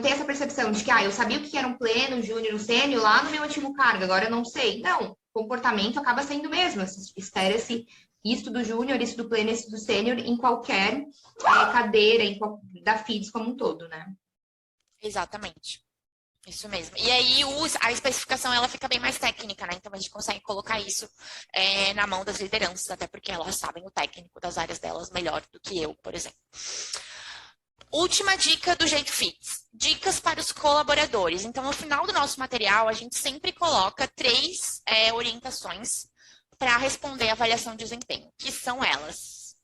tem essa percepção de que eu sabia o que era um pleno, um júnior, um sênior lá no meu antigo cargo, agora eu não sei. Não, o comportamento acaba sendo o mesmo. Espera-se isso do júnior, isso do pleno, isso do sênior em qualquer cadeira da FIDS como um todo, né? Exatamente. Isso mesmo. E aí a especificação ela fica bem mais técnica, né? Então a gente consegue colocar isso na mão das lideranças, até porque elas sabem o técnico das áreas delas melhor do que eu, por exemplo. Última dica do Jeito FITS. Dicas para os colaboradores. Então, no final do nosso material, a gente sempre coloca 3 orientações para responder a avaliação de desempenho, que são elas.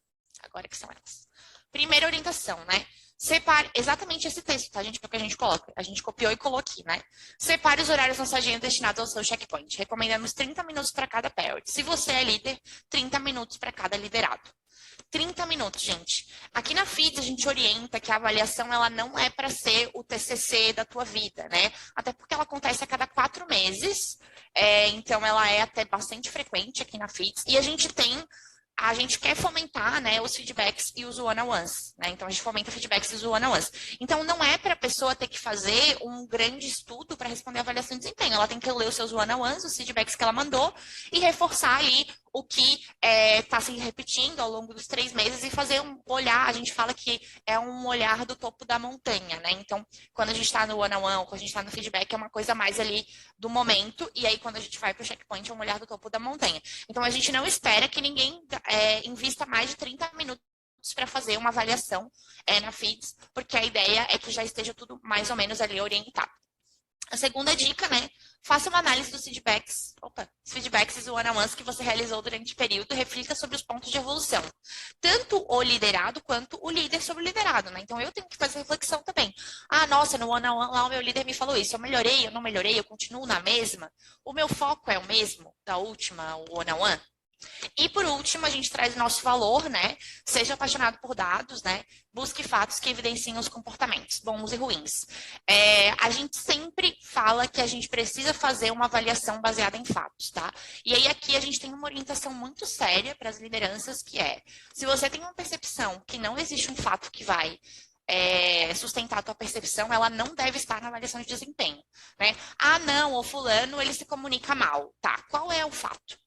Agora que são elas. Primeira orientação, né? Separe exatamente esse texto, tá, gente? É o que a gente coloca. A gente copiou e colocou aqui, né? Separe os horários na sua agenda destinados ao seu checkpoint. Recomendamos 30 minutos para cada period. Se você é líder, 30 minutos para cada liderado. 30 minutos, gente. Aqui na FIDS a gente orienta que a avaliação ela não é para ser o TCC da tua vida, né? Até porque ela acontece a cada 4 meses. Então ela é até bastante frequente aqui na FIDS. E a gente quer fomentar, né, os feedbacks e os one-on-ones, né? Então, a gente fomenta feedbacks e os one-on-ones. Então, não é para a pessoa ter que fazer um grande estudo para responder a avaliação de desempenho. Ela tem que ler os seus one-on-ones, os feedbacks que ela mandou e reforçar ali o que está se repetindo ao longo dos 3 meses e fazer um olhar, a gente fala que é um olhar do topo da montanha, né? Então, quando a gente está no one-on-one, ou quando a gente está no feedback, é uma coisa mais ali do momento, e aí quando a gente vai para o checkpoint, é um olhar do topo da montanha. Então, a gente não espera que ninguém invista mais de 30 minutos para fazer uma avaliação na FIDS, porque a ideia é que já esteja tudo mais ou menos ali orientado. A segunda dica, né? Faça uma análise dos feedbacks, os feedbacks e os one-on-ones que você realizou durante o período, reflita sobre os pontos de evolução. Tanto o liderado quanto o líder sobre o liderado, né? Então, eu tenho que fazer reflexão também. Nossa, no one-on-one lá o meu líder me falou isso. Eu melhorei, eu não melhorei, eu continuo na mesma? O meu foco é o mesmo da última one-on-one? E por último, a gente traz o nosso valor, né? Seja apaixonado por dados, né? Busque fatos que evidenciem os comportamentos, bons e ruins. A gente sempre fala que a gente precisa fazer uma avaliação baseada em fatos, tá? E aí aqui a gente tem uma orientação muito séria para as lideranças, que se você tem uma percepção que não existe um fato que vai sustentar a tua percepção, ela não deve estar na avaliação de desempenho, né? Não, o fulano, ele se comunica mal. Tá, qual é o fato?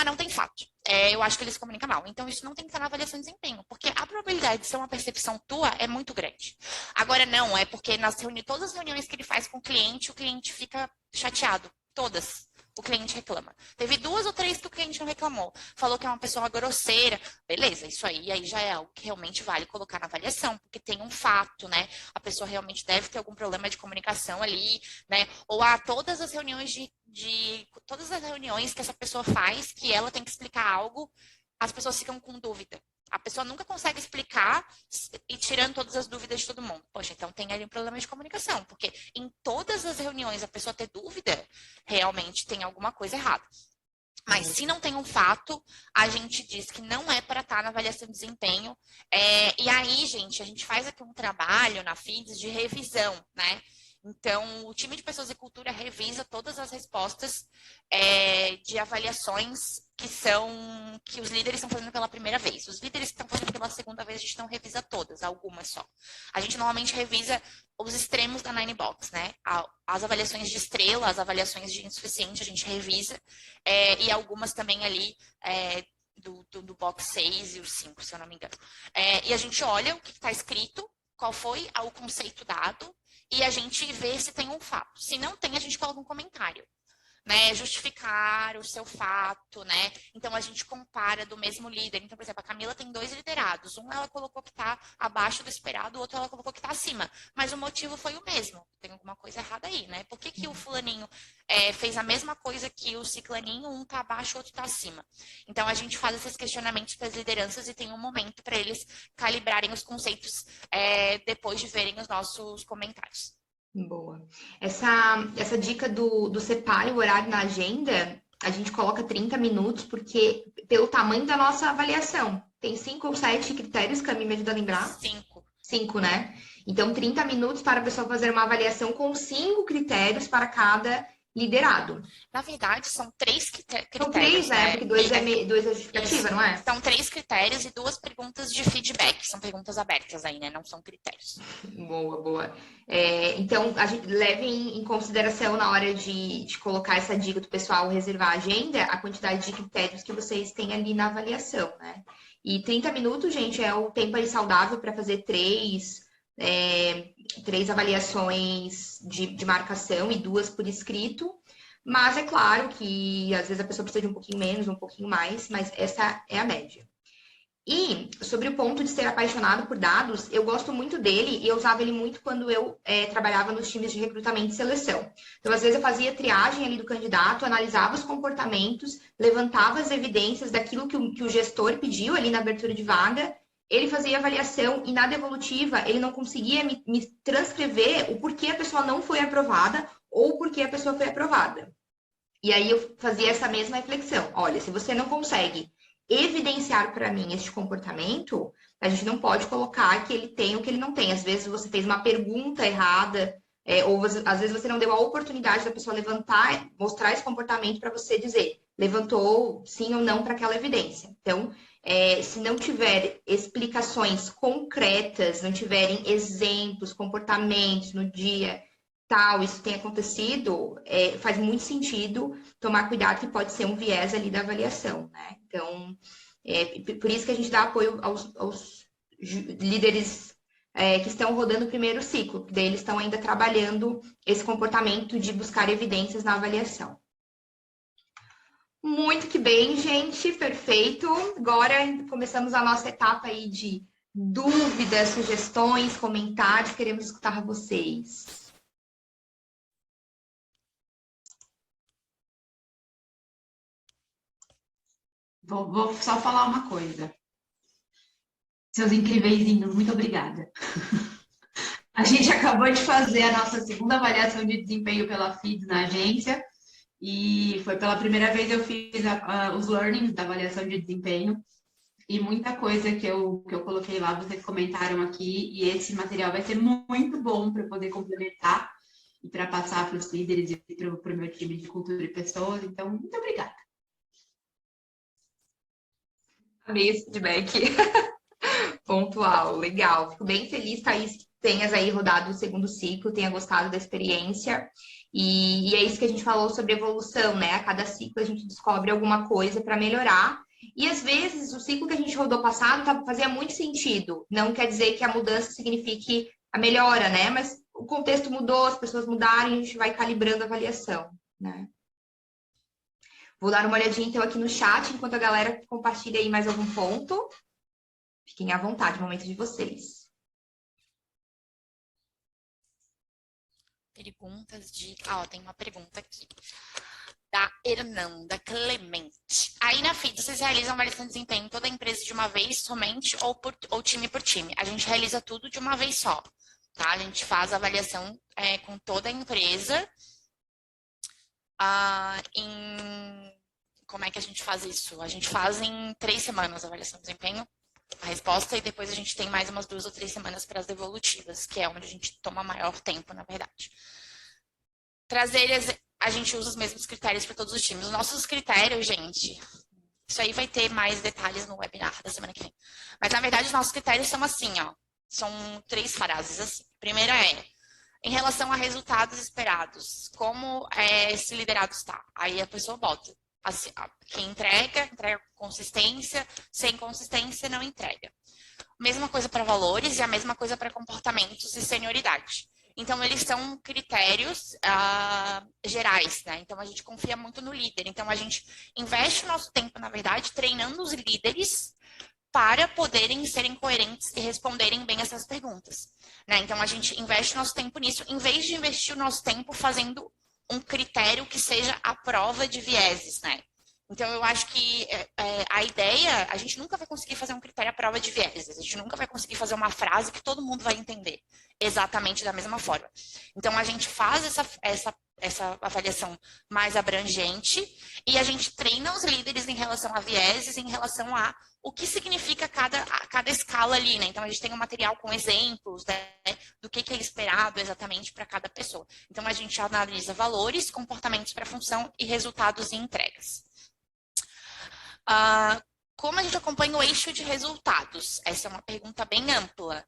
Não tem fato. eu acho que ele se comunica mal. Então, isso não tem que estar na avaliação de desempenho, porque a probabilidade de ser uma percepção tua é muito grande. Agora, não, é porque todas as reuniões que ele faz com o cliente fica chateado. Todas. O cliente reclama. Teve 2 ou 3 que o cliente não reclamou. Falou que é uma pessoa grosseira. Beleza, isso aí já é algo que realmente vale colocar na avaliação, porque tem um fato, né? A pessoa realmente deve ter algum problema de comunicação ali, né? Ou todas as reuniões todas as reuniões que essa pessoa faz, que ela tem que explicar algo, as pessoas ficam com dúvida. A pessoa nunca consegue explicar e tirando todas as dúvidas de todo mundo. Poxa, então tem ali um problema de comunicação, porque em todas as reuniões a pessoa ter dúvida, realmente tem alguma coisa errada. Mas se não tem um fato, a gente diz que não é para estar na avaliação de desempenho. E aí, gente, a gente faz aqui um trabalho na FIDS de revisão, né? Então, o time de Pessoas e Cultura revisa todas as respostas de avaliações que os líderes estão fazendo pela primeira vez. Os líderes que estão fazendo pela segunda vez, a gente não revisa todas, algumas só. A gente normalmente revisa os extremos da Nine Box, né? As avaliações de estrela, as avaliações de insuficiente, a gente revisa. E algumas também ali do box 6 e o 5, se eu não me engano. E a gente olha o que está escrito, qual foi o conceito dado, e a gente vê se tem um fato. Se não tem, a gente coloca um comentário, né? Justificar o seu fato, né? Então, a gente compara do mesmo líder. Então, por exemplo, a Camila tem 2 liderados. Um ela colocou que está abaixo do esperado, o outro ela colocou que está acima. Mas o motivo foi o mesmo. Tem alguma coisa errada aí, né? Por que o fulaninho fez a mesma coisa que o ciclaninho, um está abaixo, o outro está acima? Então, a gente faz esses questionamentos para as lideranças e tem um momento para eles calibrarem os conceitos depois de verem os nossos comentários. Boa. Essa dica do separe o horário na agenda, a gente coloca 30 minutos, porque pelo tamanho da nossa avaliação, tem 5 ou 7 critérios, Cami, me ajuda a lembrar? 5. 5, né? Então, 30 minutos para a pessoa fazer uma avaliação com 5 critérios para cada liderado. Na verdade, são 3 critérios. São 3, né? Porque 2 é justificativa, isso. não é? São 3 critérios e 2 perguntas de feedback. São perguntas abertas aí, né? Não são critérios. Boa, boa. Então, a gente leve em consideração na hora de colocar essa dica do pessoal reservar a agenda, a quantidade de critérios que vocês têm ali na avaliação, né? E 30 minutos, gente, é o tempo aí saudável para fazer 3 avaliações de marcação e 2 por escrito. Mas é claro que às vezes a pessoa precisa de um pouquinho menos, um pouquinho mais, mas essa é a média. E sobre o ponto de ser apaixonado por dados, eu gosto muito dele e eu usava ele muito quando eu trabalhava nos times de recrutamento e seleção. Então, às vezes, eu fazia triagem ali do candidato, analisava os comportamentos, levantava as evidências daquilo que o gestor pediu ali na abertura de vaga, ele fazia avaliação e na devolutiva ele não conseguia me transcrever o porquê a pessoa não foi aprovada ou o porquê a pessoa foi aprovada. E aí eu fazia essa mesma reflexão. Olha, se você não consegue evidenciar para mim este comportamento, a gente não pode colocar que ele tem o que ele não tem. Às vezes você fez uma pergunta errada, ou às vezes você não deu a oportunidade da pessoa levantar, mostrar esse comportamento para você dizer, levantou sim ou não para aquela evidência. Então, se não tiver explicações concretas, não tiverem exemplos, comportamentos no dia tal, isso tem acontecido, faz muito sentido tomar cuidado que pode ser um viés ali da avaliação, né? Então, por isso que a gente dá apoio aos líderes que estão rodando o primeiro ciclo, porque daí eles estão ainda trabalhando esse comportamento de buscar evidências na avaliação. Muito que bem, gente, perfeito. Agora começamos a nossa etapa aí de dúvidas, sugestões, comentários, queremos escutar vocês. Vou só falar uma coisa. Seus incríveis, muito obrigada. A gente acabou de fazer a nossa segunda avaliação de desempenho pela FIDS na agência e foi pela primeira vez eu fiz os learnings da avaliação de desempenho e muita coisa que eu coloquei lá, vocês comentaram aqui e esse material vai ser muito bom para poder complementar e para passar para os líderes e para o meu time de cultura e pessoas. Então, muito obrigada. Amei esse feedback pontual, legal. Fico bem feliz, Thaís, que tenhas aí rodado o segundo ciclo, tenha gostado da experiência. E é isso que a gente falou sobre evolução, né? A cada ciclo a gente descobre alguma coisa para melhorar. E às vezes o ciclo que a gente rodou passado fazia muito sentido. Não quer dizer que a mudança signifique a melhora, né? Mas o contexto mudou, as pessoas mudaram e a gente vai calibrando a avaliação, né? Vou dar uma olhadinha então aqui no chat, enquanto a galera compartilha aí mais algum ponto. Fiquem à vontade, momento de vocês. Perguntas de... tem uma pergunta aqui. Da Hernanda Clemente. Aí na FIT, vocês realizam avaliação de desempenho em toda a empresa de uma vez, somente, ou time por time? A gente realiza tudo de uma vez só, tá? A gente faz a avaliação com toda a empresa. Como é que a gente faz isso? A gente faz em 3 semanas a avaliação de desempenho, a resposta, e depois a gente tem mais umas 2 ou 3 semanas para as devolutivas, que é onde a gente toma maior tempo, na verdade. A gente usa os mesmos critérios para todos os times. Os nossos critérios, gente, isso aí vai ter mais detalhes no webinar da semana que vem. Mas, na verdade, os nossos critérios são assim, ó. São 3 frases, assim. A primeira é, em relação a resultados esperados, como esse liderado está? Aí a pessoa bota. Assim, quem entrega com consistência, sem consistência, não entrega. Mesma coisa para valores e a mesma coisa para comportamentos e senioridade. Então, eles são critérios gerais, né? Então, a gente confia muito no líder. Então, a gente investe o nosso tempo, na verdade, treinando os líderes para poderem serem coerentes e responderem bem essas perguntas, né? Então, a gente investe o nosso tempo nisso, em vez de investir o nosso tempo fazendo um critério que seja a prova de vieses, né? Então, eu acho que a ideia, a gente nunca vai conseguir fazer um critério à prova de vieses, a gente nunca vai conseguir fazer uma frase que todo mundo vai entender exatamente da mesma forma. Então, a gente faz essa avaliação mais abrangente e a gente treina os líderes em relação a vieses, em relação a o que significa cada escala ali, né? Então, a gente tem um material com exemplos, né, do que é esperado exatamente para cada pessoa. Então, a gente analisa valores, comportamentos para função e resultados e entregas. Como a gente acompanha o eixo de resultados? Essa é uma pergunta bem ampla,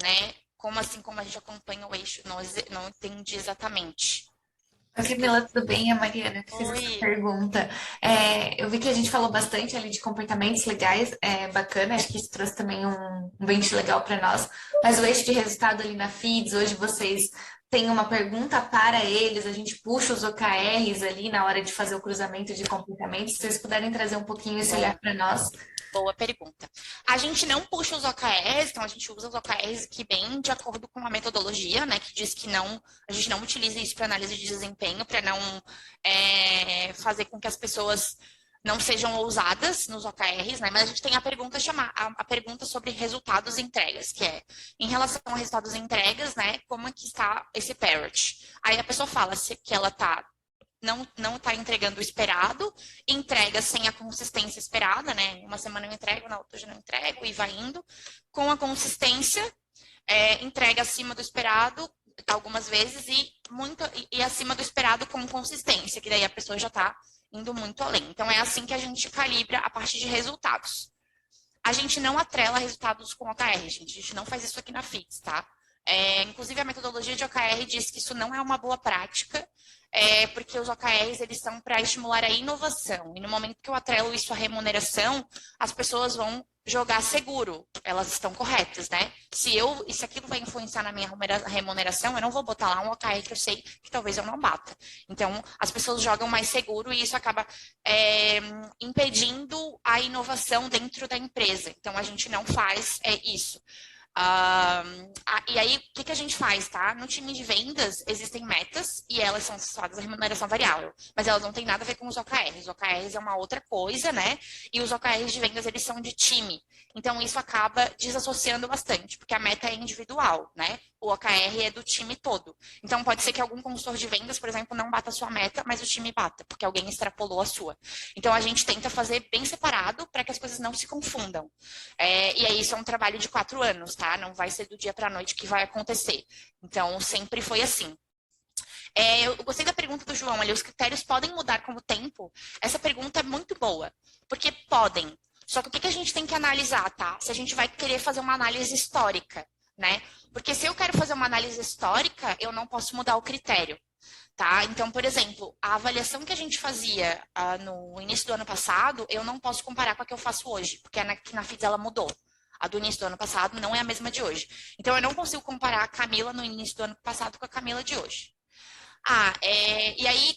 né? Como assim, como a gente acompanha o eixo? Não entendi exatamente. Oi, Camila, tudo bem? É a Mariana que fez essa pergunta. Eu vi que a gente falou bastante ali de comportamentos legais, bacana, acho que isso trouxe também um benefício legal para nós. Mas o eixo de resultado ali na FIDS, hoje vocês têm uma pergunta para eles, a gente puxa os OKRs ali na hora de fazer o cruzamento de comportamentos. Se vocês puderem trazer um pouquinho esse olhar para nós. Boa pergunta. A gente não puxa os OKRs, então a gente usa os OKRs que bem de acordo com a metodologia, né, que diz que a gente não utiliza isso para análise de desempenho, para não fazer com que as pessoas não sejam ousadas nos OKRs, né, mas a gente tem a pergunta sobre resultados e entregas, que é, em relação a resultados e entregas, né, como é que está esse parity? Aí a pessoa fala que ela não está entregando o esperado, entrega sem a consistência esperada, né? Uma semana eu entrego, na outra eu já não entrego, e vai indo. Com a consistência, entrega acima do esperado, algumas vezes, e acima do esperado com consistência, que daí a pessoa já está indo muito além. Então, é assim que a gente calibra a parte de resultados. A gente não atrela resultados com OKR, gente. A gente não faz isso aqui na FITS, tá? Inclusive, a metodologia de OKR diz que isso não é uma boa prática, porque os OKRs, eles são para estimular a inovação. E no momento que eu atrelo isso à remuneração, as pessoas vão jogar seguro. Elas estão corretas, né? Se aquilo vai influenciar na minha remuneração, eu não vou botar lá um OKR que eu sei que talvez eu não bata. Então, as pessoas jogam mais seguro e isso acaba impedindo a inovação dentro da empresa. Então, a gente não faz isso. E aí, o que a gente faz, tá? No time de vendas, existem metas e elas são associadas à remuneração variável, mas elas não têm nada a ver com os OKRs. Os OKRs é uma outra coisa, né? E os OKRs de vendas, eles são de time. Então, isso acaba desassociando bastante, porque a meta é individual, né? O OKR é do time todo. Então, pode ser que algum consultor de vendas, por exemplo, não bata a sua meta, mas o time bata, porque alguém extrapolou a sua. Então, a gente tenta fazer bem separado para que as coisas não se confundam. E aí, isso é um trabalho de 4 anos, tá? Não vai ser do dia para a noite que vai acontecer. Então, sempre foi assim. Eu gostei da pergunta do João ali, os critérios podem mudar com o tempo? Essa pergunta é muito boa, porque podem. Só que o que a gente tem que analisar, tá? Se a gente vai querer fazer uma análise histórica, né? Porque se eu quero fazer uma análise histórica, eu não posso mudar o critério. tá? Então, por exemplo, a avaliação que a gente fazia no início do ano passado, eu não posso comparar com a que eu faço hoje, porque aqui na FIDS ela mudou. A do início do ano passado não é a mesma de hoje. Então, eu não consigo comparar a Camila no início do ano passado com a Camila de hoje. E aí,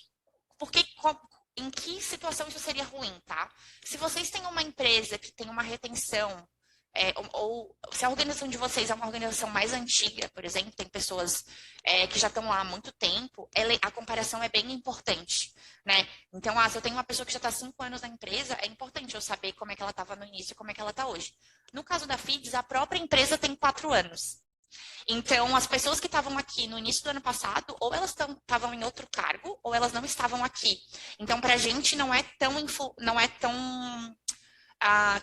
em que situação isso seria ruim, tá? Se vocês têm uma empresa que tem uma retenção, ou se a organização de vocês é uma organização mais antiga, por exemplo, tem pessoas que já estão lá há muito tempo, a comparação é bem importante, né? Então, se eu tenho uma pessoa que já está há 5 anos na empresa, é importante eu saber como é que ela estava no início e como é que ela está hoje. No caso da FIDS, a própria empresa tem 4 anos. Então, as pessoas que estavam aqui no início do ano passado, ou elas estavam em outro cargo, ou elas não estavam aqui. Então, para a gente não é tão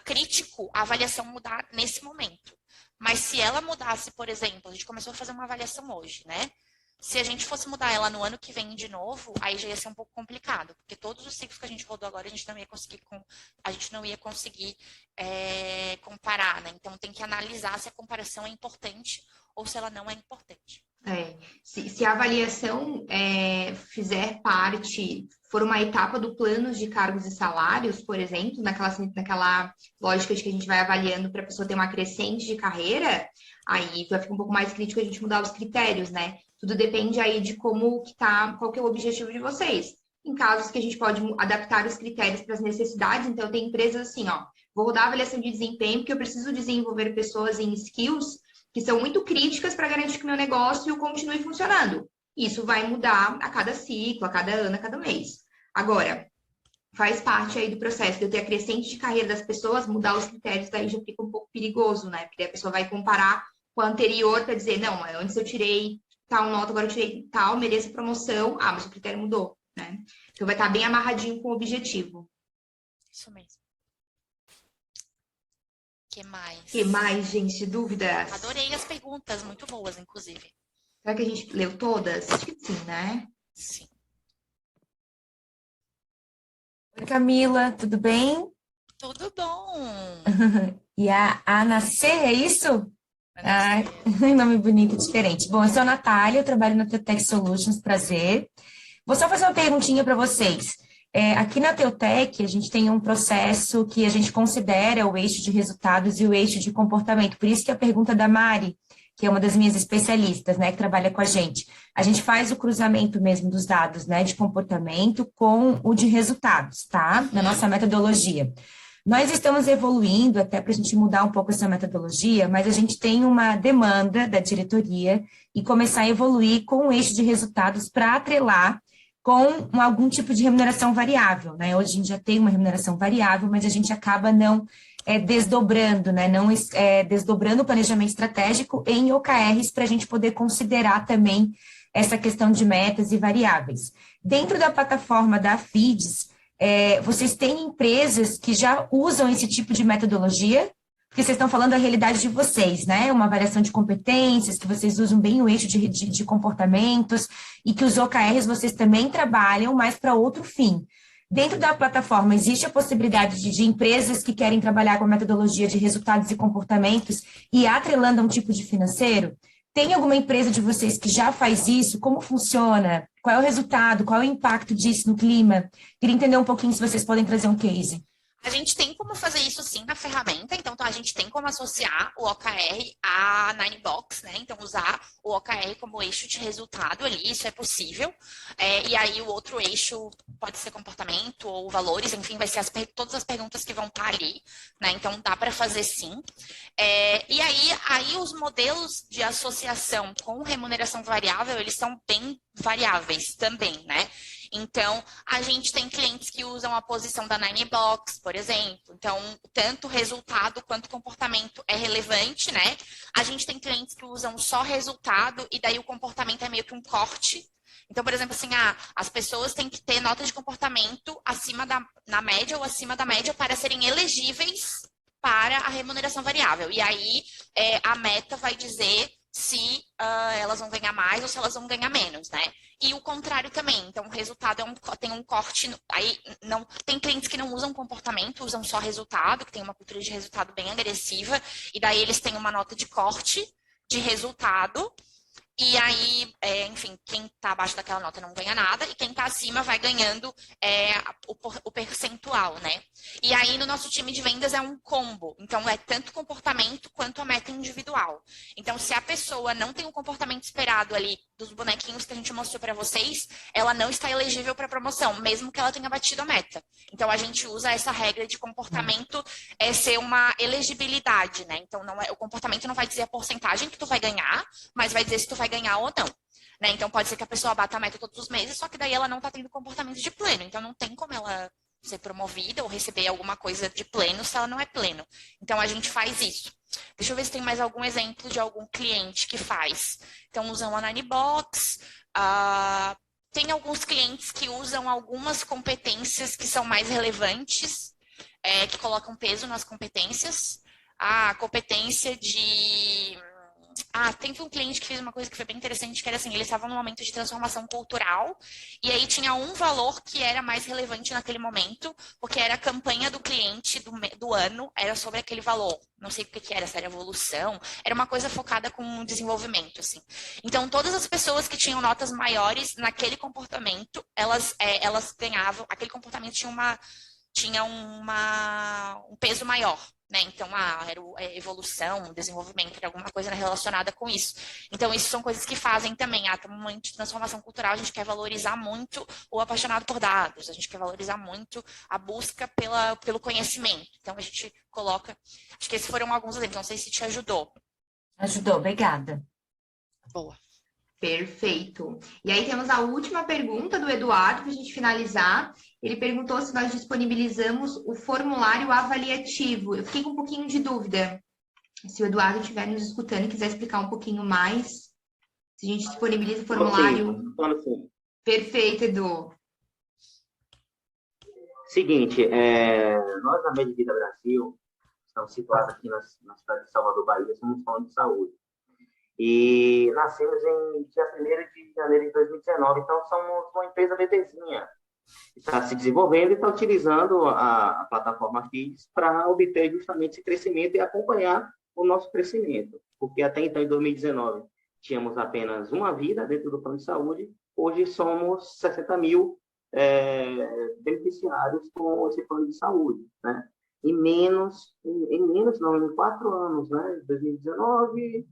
crítico a avaliação mudar nesse momento. Mas se ela mudasse, por exemplo, a gente começou a fazer uma avaliação hoje, né? Se a gente fosse mudar ela no ano que vem de novo, aí já ia ser um pouco complicado, porque todos os ciclos que a gente rodou agora, a gente não ia conseguir comparar, né? Então, tem que analisar se a comparação é importante ou se ela não é importante. Se a avaliação fizer parte, for uma etapa do plano de cargos e salários, por exemplo, naquela lógica de que a gente vai avaliando para a pessoa ter uma crescente de carreira, aí já fica um pouco mais crítico a gente mudar os critérios, né? Tudo depende aí de qual que é o objetivo de vocês. Em casos que a gente pode adaptar os critérios para as necessidades, então tem empresas assim, vou rodar a avaliação de desempenho porque eu preciso desenvolver pessoas em skills que são muito críticas para garantir que o meu negócio continue funcionando. Isso vai mudar a cada ciclo, a cada ano, a cada mês. Agora, faz parte aí do processo de eu ter a crescente de carreira das pessoas, mudar os critérios, daí já fica um pouco perigoso, né? Porque a pessoa vai comparar com a anterior para dizer, não, antes eu tirei tal nota, agora eu tirei tal, mereço promoção, mas o critério mudou, né? Então vai estar bem amarradinho com o objetivo. Isso mesmo. Que mais, gente? Dúvidas? Adorei as perguntas, muito boas, inclusive. Será que a gente leu todas? Acho que sim, né? Sim. Oi, Camila, tudo bem? Tudo bom. E a Ana C, é isso? Nome bonito, diferente. Bom, eu sou a Natália, eu trabalho na Teutec Solutions, prazer. Vou só fazer uma perguntinha para vocês. Aqui na Teutec, a gente tem um processo que a gente considera o eixo de resultados e o eixo de comportamento. Por isso que a pergunta da Mari, que é uma das minhas especialistas, né, que trabalha com a gente faz o cruzamento mesmo dos dados, né, de comportamento com o de resultados, tá? Na nossa metodologia. Nós estamos evoluindo até para a gente mudar um pouco essa metodologia, mas a gente tem uma demanda da diretoria e começar a evoluir com o eixo de resultados para atrelar com algum tipo de remuneração variável, né? Hoje a gente já tem uma remuneração variável, mas a gente acaba não desdobrando, né? Não desdobrando o planejamento estratégico em OKRs para a gente poder considerar também essa questão de metas e variáveis. Dentro da plataforma da FIDS, vocês têm empresas que já usam esse tipo de metodologia? Porque vocês estão falando da realidade de vocês, né? Uma avaliação de competências, que vocês usam bem o eixo de comportamentos e que os OKRs vocês também trabalham, mas para outro fim. Dentro da plataforma, existe a possibilidade de empresas que querem trabalhar com a metodologia de resultados e comportamentos e atrelando a um tipo de financeiro? Tem alguma empresa de vocês que já faz isso? Como funciona? Qual é o resultado? Qual é o impacto disso no clima? Queria entender um pouquinho se vocês podem trazer um case. A gente tem como fazer isso sim na ferramenta, então a gente tem como associar o OKR à Ninebox, né? Então usar o OKR como eixo de resultado ali, isso é possível. E aí o outro eixo pode ser comportamento ou valores, enfim, vai ser todas as perguntas que vão estar ali, né? Então dá para fazer sim. E aí os modelos de associação com remuneração variável, eles são bem variáveis também, né? Então, a gente tem clientes que usam a posição da Ninebox, por exemplo. Então, tanto resultado quanto comportamento é relevante, né? A gente tem clientes que usam só resultado e daí o comportamento é meio que um corte. Então, por exemplo, assim, as pessoas têm que ter nota de comportamento na média ou acima da média para serem elegíveis para a remuneração variável. E aí, a meta vai dizer se elas vão ganhar mais ou se elas vão ganhar menos, né? E o contrário também. Então, o resultado tem um corte. Aí não tem clientes que não usam comportamento, usam só resultado, que tem uma cultura de resultado bem agressiva, e daí eles têm uma nota de corte de resultado. E aí, enfim, quem está abaixo daquela nota não ganha nada, e quem está acima vai ganhando o percentual, né? E aí, no nosso time de vendas é um combo. Então, é tanto comportamento quanto a meta individual. Então, se a pessoa não tem o comportamento esperado ali dos bonequinhos que a gente mostrou para vocês, ela não está elegível para promoção, mesmo que ela tenha batido a meta. Então, a gente usa essa regra de comportamento ser uma elegibilidade, né? Então, o comportamento não vai dizer a porcentagem que tu vai ganhar, mas vai dizer se tu vai ganhar ou não. Né? Então, pode ser que a pessoa bata a meta todos os meses, só que daí ela não está tendo comportamento de pleno. Então, não tem como ela ser promovida ou receber alguma coisa de pleno se ela não é pleno. Então, a gente faz isso. Deixa eu ver se tem mais algum exemplo de algum cliente que faz. Então, usam a Nannybox. Tem alguns clientes que usam algumas competências que são mais relevantes, que colocam peso nas competências. A competência de... teve um cliente que fez uma coisa que foi bem interessante, que era assim, eles estavam num momento de transformação cultural, e aí tinha um valor que era mais relevante naquele momento, porque era a campanha do cliente do ano, era sobre aquele valor. Não sei o que era, se era evolução, era uma coisa focada com desenvolvimento, assim. Então, todas as pessoas que tinham notas maiores naquele comportamento, elas ganhavam, aquele comportamento tinha um peso maior. Né? Então, era evolução, desenvolvimento, era alguma coisa relacionada com isso. Então, isso são coisas que fazem também. Tem um momento de transformação cultural, a gente quer valorizar muito o apaixonado por dados, a gente quer valorizar muito a busca pelo conhecimento. Então, a gente coloca... Acho que esses foram alguns exemplos, não sei se te ajudou. Ajudou, obrigada. Boa. Perfeito. E aí temos a última pergunta do Eduardo, para a gente finalizar. Ele perguntou se nós disponibilizamos o formulário avaliativo. Eu fiquei com um pouquinho de dúvida. Se o Eduardo estiver nos escutando e quiser explicar um pouquinho mais, se a gente disponibiliza o formulário. Sim. Perfeito, Edu. Seguinte, nós na Medivida Brasil, estamos situados aqui na cidade de Salvador, Bahia, somos plano de saúde. E nascemos em dia 1º de janeiro de 2019, então somos uma empresa bebezinha. Está se desenvolvendo e está utilizando a plataforma FIDS para obter justamente esse crescimento e acompanhar o nosso crescimento. Porque até então, em 2019, tínhamos apenas uma vida dentro do plano de saúde, hoje somos 60 mil beneficiários com esse plano de saúde, né? Em 4 anos, né? 2019...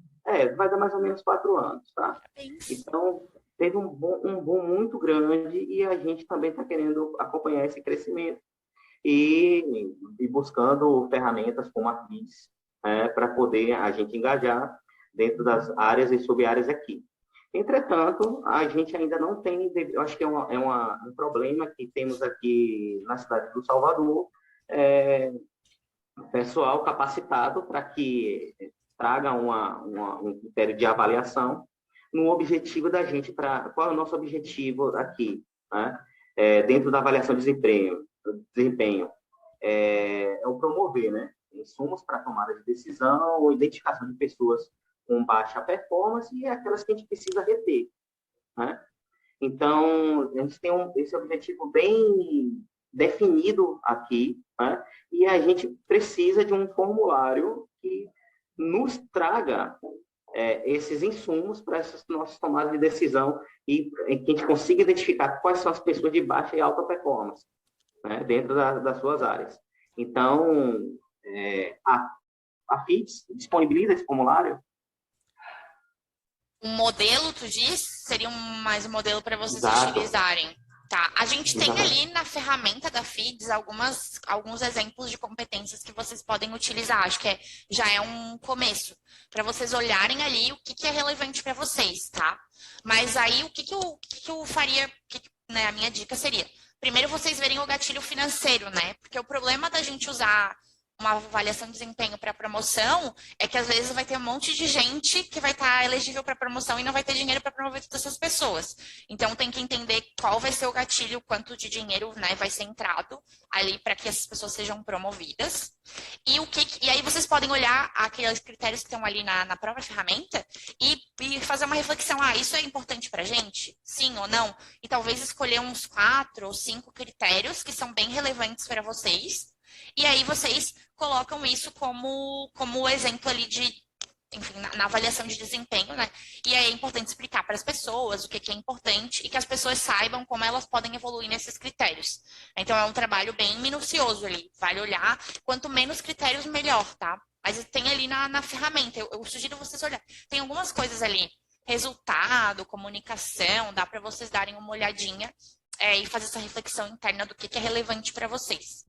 vai dar mais ou menos 4 anos, tá? Então, teve um boom muito grande e a gente também está querendo acompanhar esse crescimento e buscando ferramentas como a FIDS para poder a gente engajar dentro das áreas e sub-áreas aqui. Entretanto, a gente ainda não tem, eu acho que um problema que temos aqui na cidade do Salvador, pessoal capacitado para que traga um critério de avaliação no objetivo da gente, qual é o nosso objetivo aqui, né? Dentro da avaliação de desempenho, o promover, né? Insumos para tomada de decisão ou identificação de pessoas com baixa performance e aquelas que a gente precisa reter, né? Então, a gente tem esse objetivo bem definido aqui, né? E a gente precisa de um formulário que nos traga esses insumos para essas nossas tomadas de decisão e que a gente consiga identificar quais são as pessoas de baixa e alta performance, né, dentro das suas áreas. Então, a FIDS disponibiliza esse formulário. Um modelo, tu diz? Seria mais um modelo para vocês Exato. Utilizarem. Tá. A gente tem Exato. ali na ferramenta da FIDS alguns exemplos de competências que vocês podem utilizar. Acho que já é um começo para vocês olharem ali o que é relevante para vocês, tá? Mas aí o que eu faria, né, a minha dica seria, primeiro vocês verem o gatilho financeiro, né? Porque o problema da gente usar uma avaliação de desempenho para promoção é que às vezes vai ter um monte de gente que vai estar elegível para promoção e não vai ter dinheiro para promover todas essas pessoas. Então tem que entender qual vai ser o gatilho, quanto de dinheiro, né, vai ser entrado ali para que essas pessoas sejam promovidas. E aí vocês podem olhar aqueles critérios que estão ali na própria ferramenta e fazer uma reflexão. Isso é importante para a gente? Sim ou não? E talvez escolher uns 4 ou 5 critérios que são bem relevantes para vocês. E aí vocês colocam isso como exemplo ali de enfim, na avaliação de desempenho, né? E aí é importante explicar para as pessoas o que é importante e que as pessoas saibam como elas podem evoluir nesses critérios. Então, é um trabalho bem minucioso ali. Vale olhar, quanto menos critérios, melhor, tá? Mas tem ali na ferramenta, eu sugiro vocês olharem. Tem algumas coisas ali, resultado, comunicação, dá para vocês darem uma olhadinha e fazer essa reflexão interna do que é relevante para vocês.